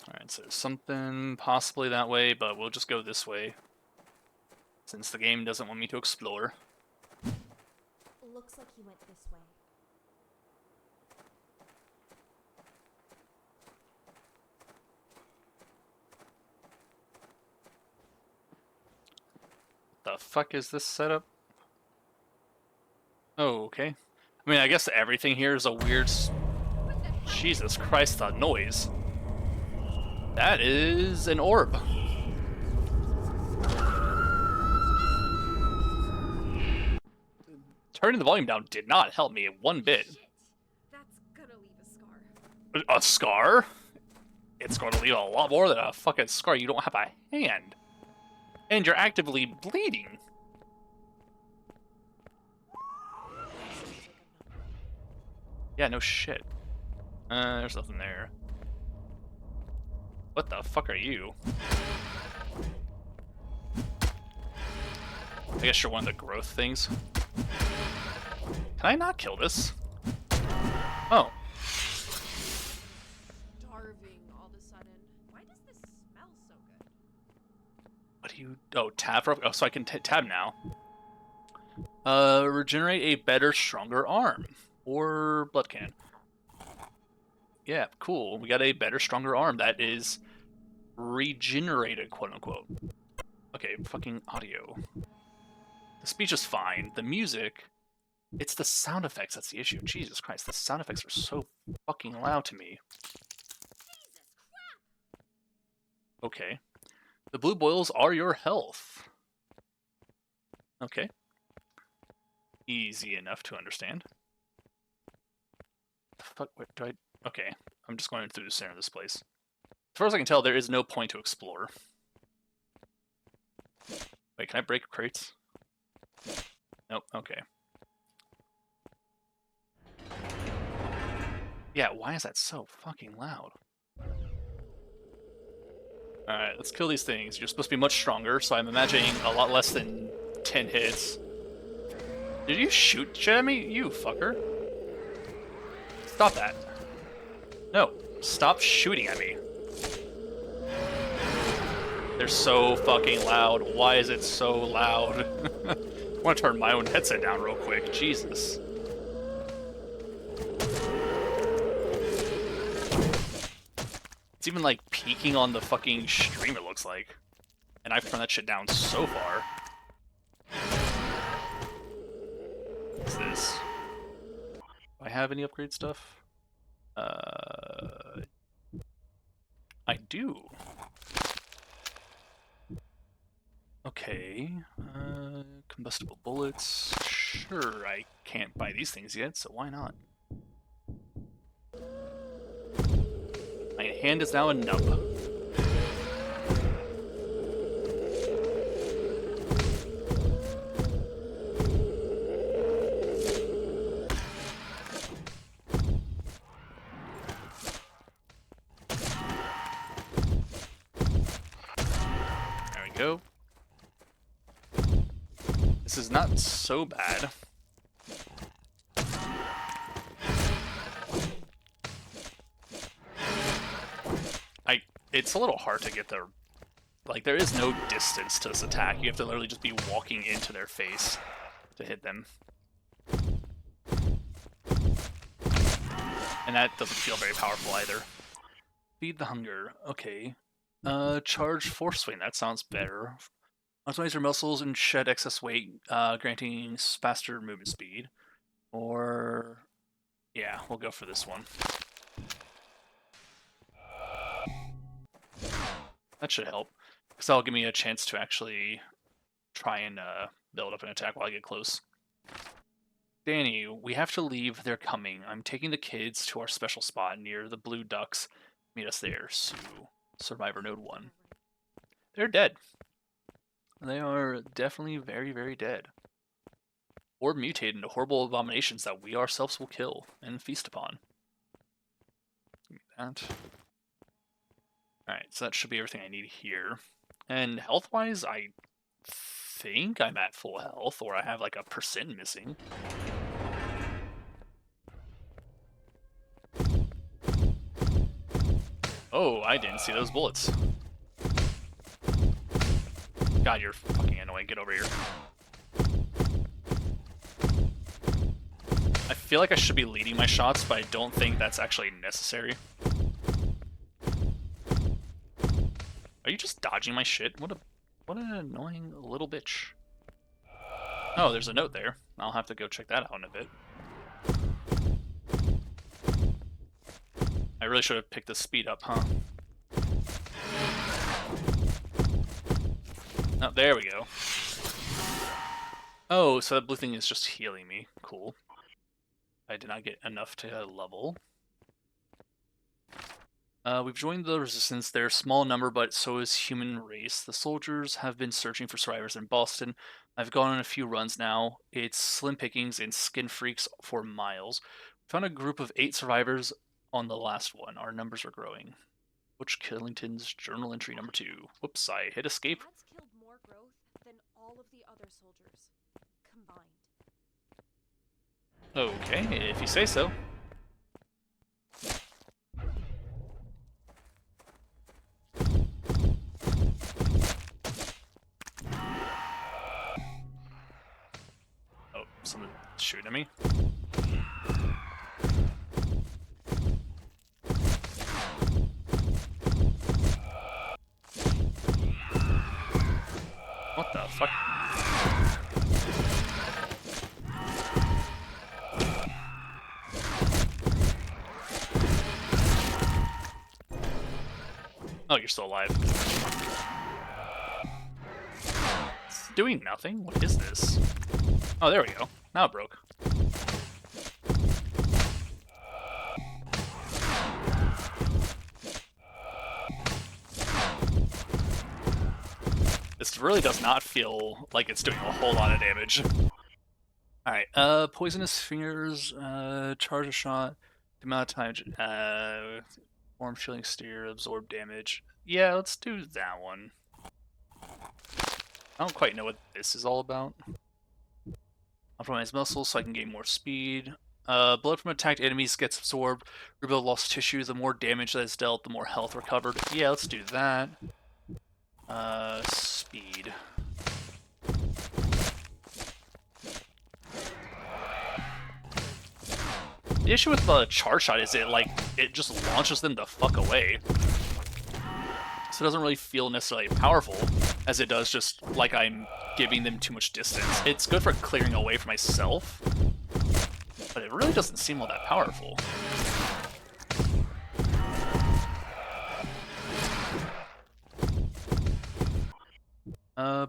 Alright, so there's something possibly that way, but we'll just go this way. Since the game doesn't want me to explore. Looks like he went this way. The fuck is this setup? Oh, okay. I mean, I guess everything here is a weird... Jesus Christ, the noise. That is an orb. Turning the volume down did not help me one bit. Shit. That's gonna leave a scar. A scar? It's going to leave a lot more than a fucking scar. You don't have a hand. And you're actively bleeding. Yeah, no shit. There's nothing there. What the fuck are you? I guess you're one of the growth things. Can I not kill this? Oh. Starving all of a sudden. Why does this smell so good? What do you... Oh, tab for... Oh, so I can tab now. Regenerate a better, stronger arm. Or blood can. Yeah, cool. We got a better, stronger arm that is regenerated, quote-unquote. Okay, fucking audio. The speech is fine. The music... It's the sound effects that's the issue. Jesus Christ, the sound effects are so fucking loud to me. Okay. The blue boils are your health. Okay. Easy enough to understand. The fuck, wait, do I... Okay, I'm just going through the center of this place. As far as I can tell, there is no point to explore. Wait, can I break crates? Nope, okay. Yeah, why is that so fucking loud? Alright, let's kill these things. You're supposed to be much stronger, so I'm imagining a lot less than 10 hits. Did you shoot shit at me? You fucker. Stop that. No, stop shooting at me. They're so fucking loud. Why is it so loud? I want to turn my own headset down real quick. Jesus. It's even like peaking on the fucking stream, it looks like. And I've turned that shit down so far. What's this? Do I have any upgrade stuff? I do. Okay. Combustible bullets. Sure, I can't buy these things yet, so why not? My hand is now a nub. There we go. This is not so bad. It's a little hard to get there. Like, there is no distance to this attack. You have to literally just be walking into their face to hit them. And that doesn't feel very powerful either. Feed the hunger. Okay. Charge force swing. That sounds better. Optimize your muscles and shed excess weight, granting faster movement speed. Or, yeah, we'll go for this one. That should help, because that'll give me a chance to actually try and build up an attack while I get close. Danny, we have to leave. They're coming. I'm taking the kids to our special spot near the Blue Ducks. Meet us there, Sue. Survivor Node 1. They're dead. They are definitely very, very dead. Or mutated into horrible abominations that we ourselves will kill and feast upon. Give me that. Alright, so that should be everything I need here. And health-wise, I think I'm at full health, or I have like a % missing. Oh, I didn't see those bullets. God, you're fucking annoying. Get over here. I feel like I should be leading my shots, but I don't think that's actually necessary. Are you just dodging my shit? What an annoying little bitch. Oh, there's a note there. I'll have to go check that out in a bit. I really should have picked the speed up, huh? Oh, there we go. Oh, so that blue thing is just healing me. Cool. I did not get enough to level. We've joined the resistance. They're a small number, but so is human race. The soldiers have been searching for survivors in Boston. I've gone on a few runs now. It's slim pickings and skin freaks for miles. Found a group of 8 survivors on the last one. Our numbers are growing. Butch Killington's journal entry number 2. Whoops, I hit escape. That's killed more growth than all of the other soldiers combined. Okay, if you say so. Oh, someone shooting at me. What the fuck? Oh, you're still alive. It's doing nothing? What is this? Oh, there we go. Now it broke. This really does not feel like it's doing a whole lot of damage. Alright, poisonous fingers, charge a shot, the amount of time, warm chilling steer, absorb damage. Yeah, let's do that one. I don't quite know what this is all about. Optimize muscles so I can gain more speed. Blood from attacked enemies gets absorbed. Rebuild lost tissue. The more damage that is dealt, the more health recovered. Yeah, let's do that. Speed. The issue with the charge shot is it just launches them the fuck away. So it doesn't really feel necessarily powerful, as it does just like I'm giving them too much distance. It's good for clearing away for myself, but it really doesn't seem all that powerful.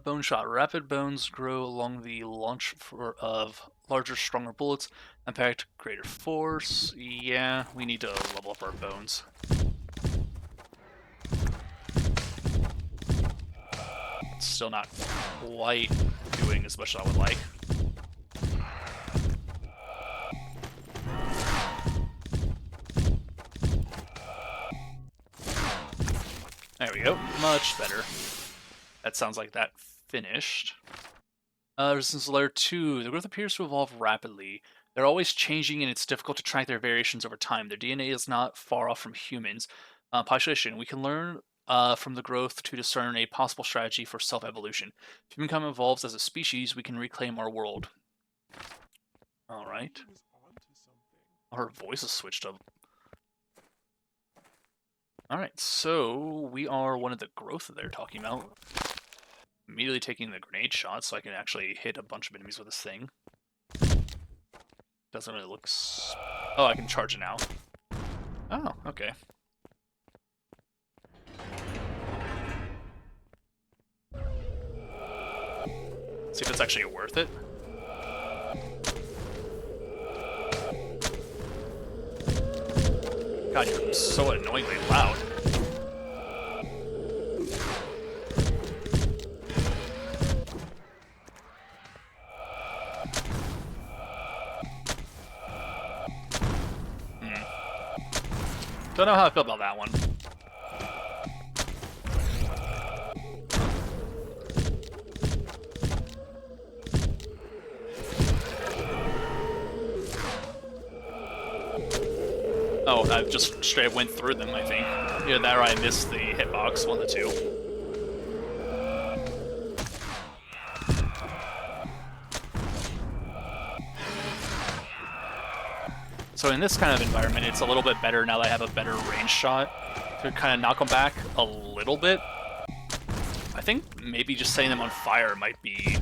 Bone shot. Rapid bones grow along the launch of larger, stronger bullets. Impact greater force. Yeah, we need to level up our bones. It's still not quite doing as much as I would like. There we go. Much better. That sounds like that finished. Resistance layer 2. The growth appears to evolve rapidly. They're always changing, and it's difficult to track their variations over time. Their DNA is not far off from humans. Population. We can learn from the growth to discern a possible strategy for self-evolution. If humankind evolves as a species, we can reclaim our world. Alright. Her voice is switched up. Alright, so we are one of the growth that they're talking about. Immediately taking the grenade shot so I can actually hit a bunch of enemies with this thing. Doesn't really look... Oh, I can charge it now. Oh, okay. See if it's actually worth it. God, you're so annoyingly loud. Don't know how I feel about that one. Oh, I just straight went through them, I think. Either that or I missed the hitbox, one of the two. So in this kind of environment, it's a little bit better now that I have a better range shot to kind of knock them back a little bit. I think maybe just setting them on fire might be...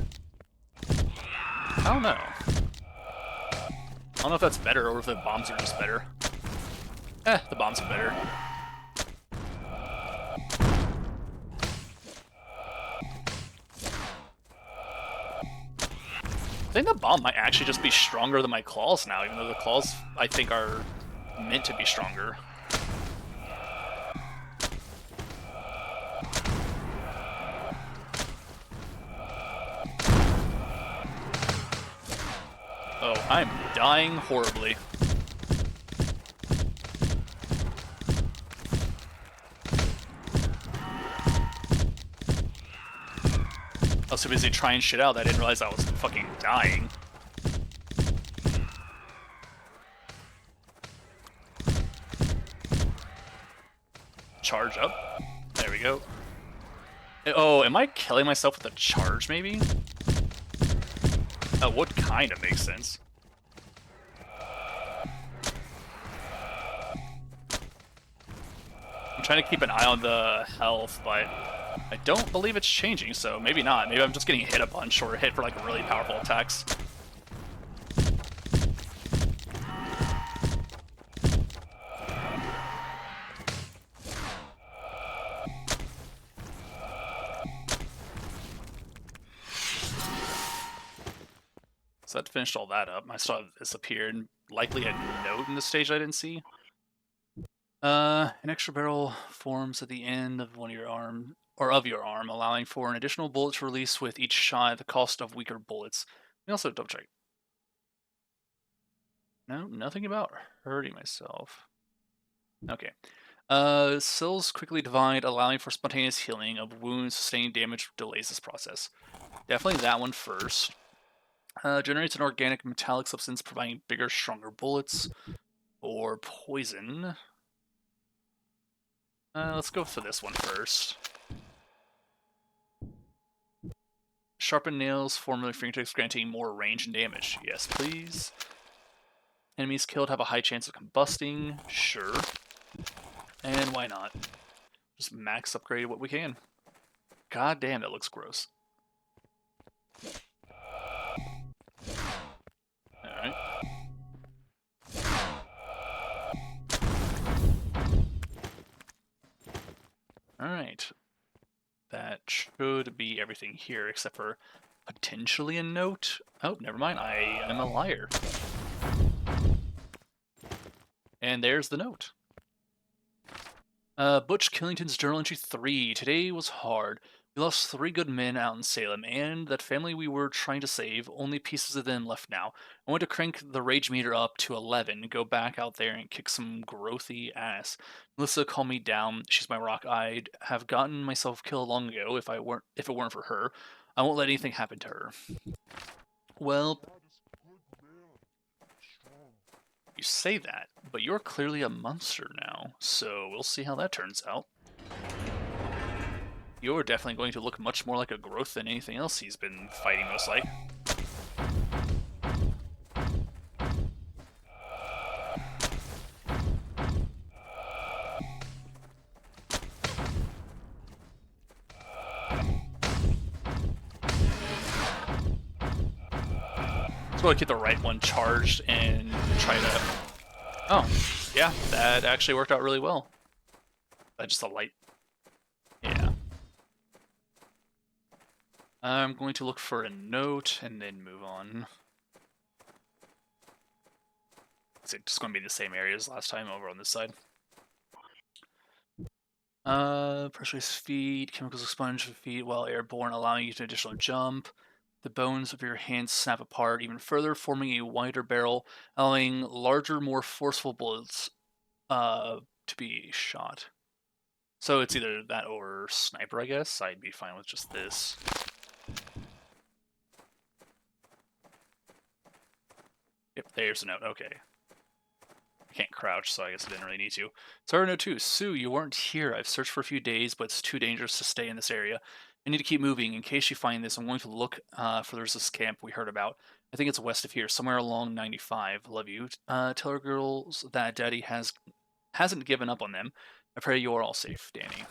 I don't know. I don't know if that's better or if the bombs are just better. The bombs are better. I think the bomb might actually just be stronger than my claws now, even though the claws, I think, are meant to be stronger. Oh, I'm dying horribly. I was so busy trying shit out that I didn't realize I was fucking dying. Charge up. There we go. Oh, am I killing myself with a charge, maybe? Oh, what kind of makes sense? I'm trying to keep an eye on the health, but I don't believe it's changing, so maybe not. Maybe I'm just getting hit a bunch or hit for like really powerful attacks. So that finished all that up. I saw this appear and likely a note in the stage I didn't see. An extra barrel forms at the end of one of your arm, or of your arm, allowing for an additional bullet to release with each shot at the cost of weaker bullets. We also double check. No, nothing about hurting myself. Okay. Cells quickly divide, allowing for spontaneous healing of wounds. Sustaining damage delays this process. Definitely that one first. Generates an organic metallic substance, providing bigger, stronger bullets. Or poison. Let's go for this one first. Sharpened nails form their fingertips, granting more range and damage. Yes, please. Enemies killed have a high chance of combusting. Sure. And why not? Just max upgrade what we can. God damn, that looks gross. Alright. Alright. That should be everything here, except for potentially a note. Oh, never mind. I am a liar. And there's the note. Butch Killington's Journal Entry 3. Today was hard. We lost 3 good men out in Salem, and that family we were trying to save, only pieces of them left now. I want to crank the rage meter up to 11, go back out there and kick some growthy ass. Melissa calmed me down. She's my rock. I'd have gotten myself killed long ago if it weren't for her. I won't let anything happen to her. Well, you say that, but you're clearly a monster now, so we'll see how that turns out. You're definitely going to look much more like a growth than anything else he's been fighting, most like. go to keep the right one charged and try to... Oh, yeah, that actually worked out really well. Just a light. Yeah. I'm going to look for a note and then move on. Is it just going to be the same area as last time over on this side? Pressurized feet, chemicals expunge your feet while airborne, allowing you to additional jump. The bones of your hands snap apart even further, forming a wider barrel, allowing larger, more forceful bullets to be shot. So it's either that or sniper, I guess. I'd be fine with just this. Yep, there's a note. Okay. I can't crouch, so I guess I didn't really need to. Sorry, note 2. Sue, you weren't here. I've searched for a few days, but it's too dangerous to stay in this area. I need to keep moving. In case you find this, I'm going to look for there's this camp we heard about. I think it's west of here, somewhere along 95. Love you. Tell our girls that Daddy hasn't given up on them. I pray you are all safe, Danny.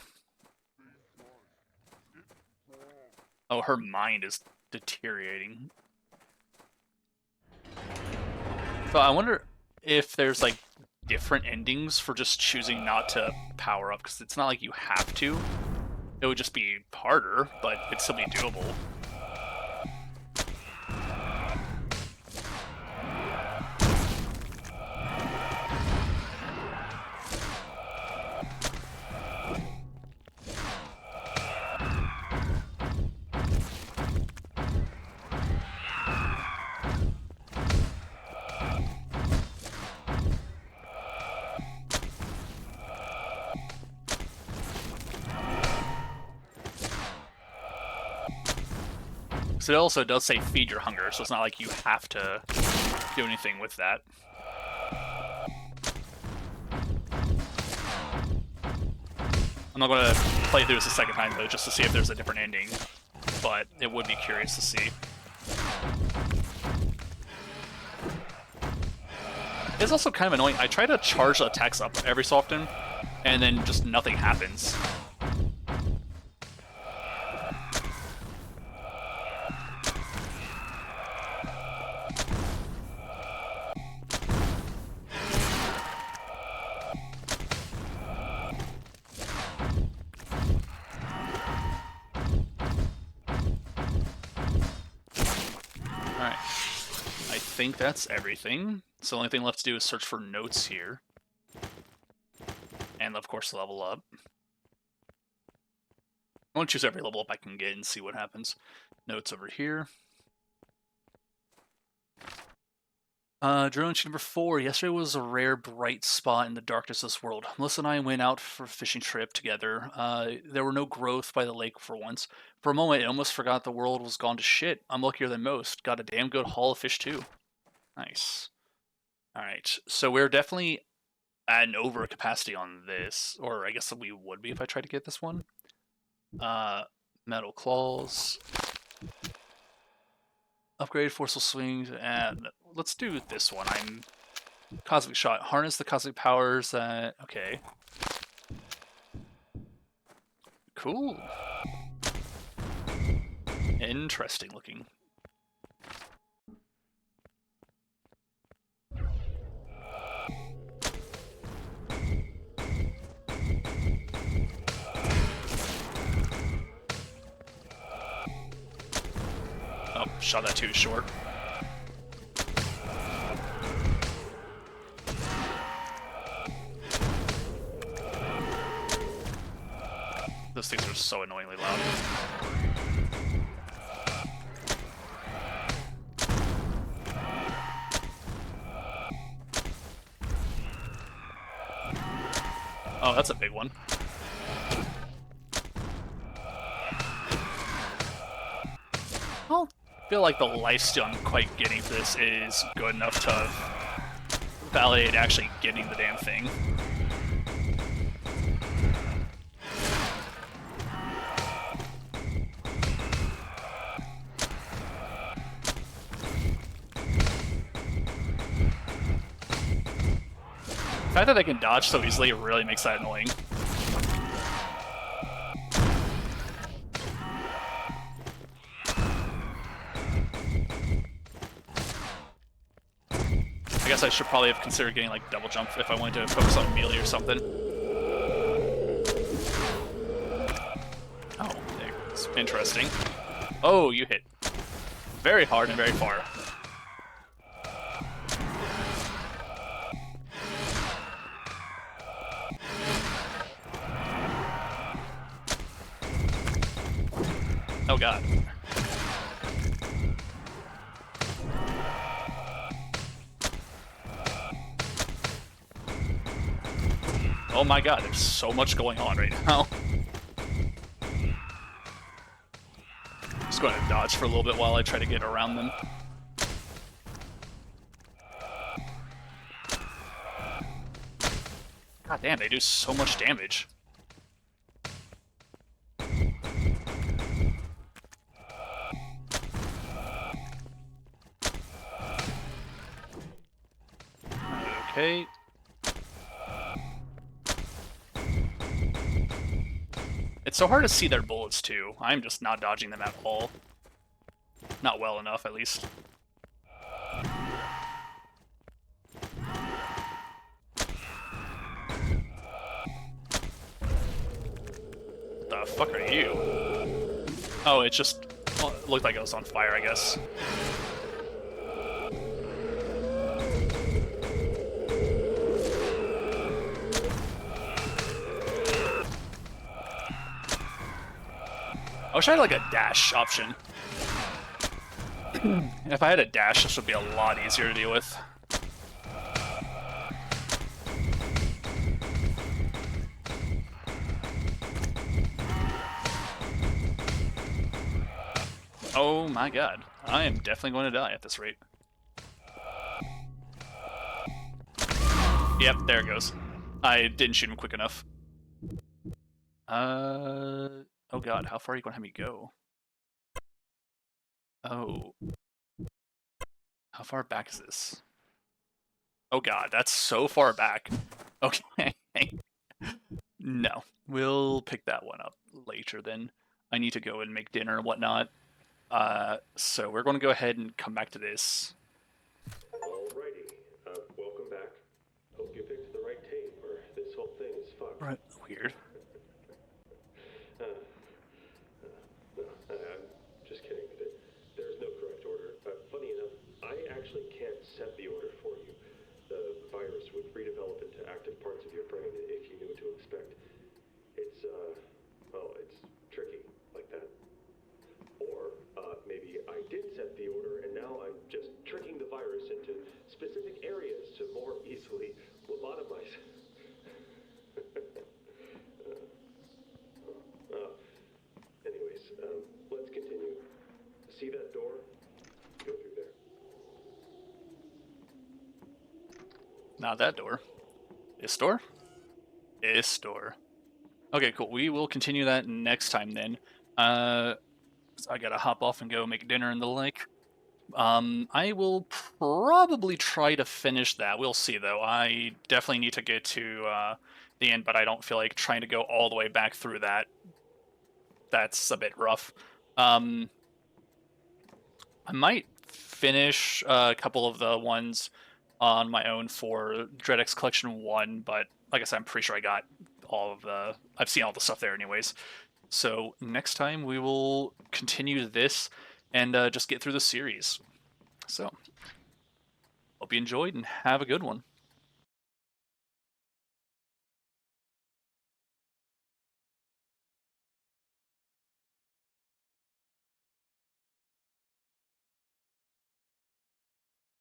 Oh, her mind is deteriorating. So I wonder if there's like different endings for just choosing not to power up, because it's not like you have to. It would just be harder, but it'd still be doable. So it also does say feed your hunger, so it's not like you have to do anything with that. I'm not going to play through this a second time, though, just to see if there's a different ending, but it would be curious to see. It's also kind of annoying. I try to charge the attacks up every so often, and then just nothing happens. I think that's everything. So the only thing left to do is search for notes here. And of course level up. I want to choose every level up I can get and see what happens. Notes over here. Journal entry number 4. Yesterday was a rare bright spot in the darkness of this world. Melissa and I went out for a fishing trip together. There were no growth by the lake for once. For a moment, I almost forgot the world was gone to shit. I'm luckier than most. Got a damn good haul of fish too. Nice. Alright, so we're definitely at an overcapacity on this. Or I guess we would be if I tried to get this one. Metal claws. Upgrade forceful swings, and let's do this one. Cosmic shot. Harness the cosmic powers. Okay. Cool. Interesting looking. Oh, shot that too short. Those things are so annoyingly loud. Oh, that's a big one. Well, I feel like the lifesteal I'm quite getting for this is good enough to validate actually getting the damn thing. The fact that they can dodge so easily really makes that annoying. guess I should probably have considered getting like double jump if I wanted to focus on melee or something. Oh, that's interesting. Oh, you hit very hard and very far. Oh god. Oh my god, there's so much going on right now. Just going to dodge for a little bit while I try to get around them. God damn, they do so much damage. Okay. It's so hard to see their bullets too. I'm just not dodging them at all. Not well enough, at least. What the fuck are you? Oh, it just looked like it was on fire, I guess. I wish I had like a dash option. If I had a dash, this would be a lot easier to deal with. Oh my god. I am definitely going to die at this rate. Yep, there it goes. I didn't shoot him quick enough. Oh god, how far are you going to have me go? Oh. How far back is this? Oh god, that's so far back. Okay. No, we'll pick that one up later then. I need to go and make dinner and whatnot. So we're going to go ahead and come back to this. Alrighty, welcome back. Hope you picked the right tape, or this whole thing is fucked. Right. Weird. No, I'm just kidding. There's no correct order. Funny enough, I actually can't set the order for you. The virus would redevelop into active parts of your brain if you knew what to expect. It's, well, it's tricky like that. Or, maybe I did set the order and now I'm just tricking the virus into specific areas to more easily lobotomize. Anyways, let's continue. See that door? Go through there. Not that door. This door? This door. Okay, cool. We will continue that next time then. So I gotta hop off and go make dinner and the like. I will probably try to finish that. We'll see, though. I definitely need to get to the end, but I don't feel like trying to go all the way back through that. That's a bit rough. I might finish a couple of the ones on my own for DreadX Collection 1, but like I said, I'm pretty sure I got all of the... I've seen all the stuff there anyways. So next time we will continue this and just get through the series. So, hope you enjoyed and have a good one.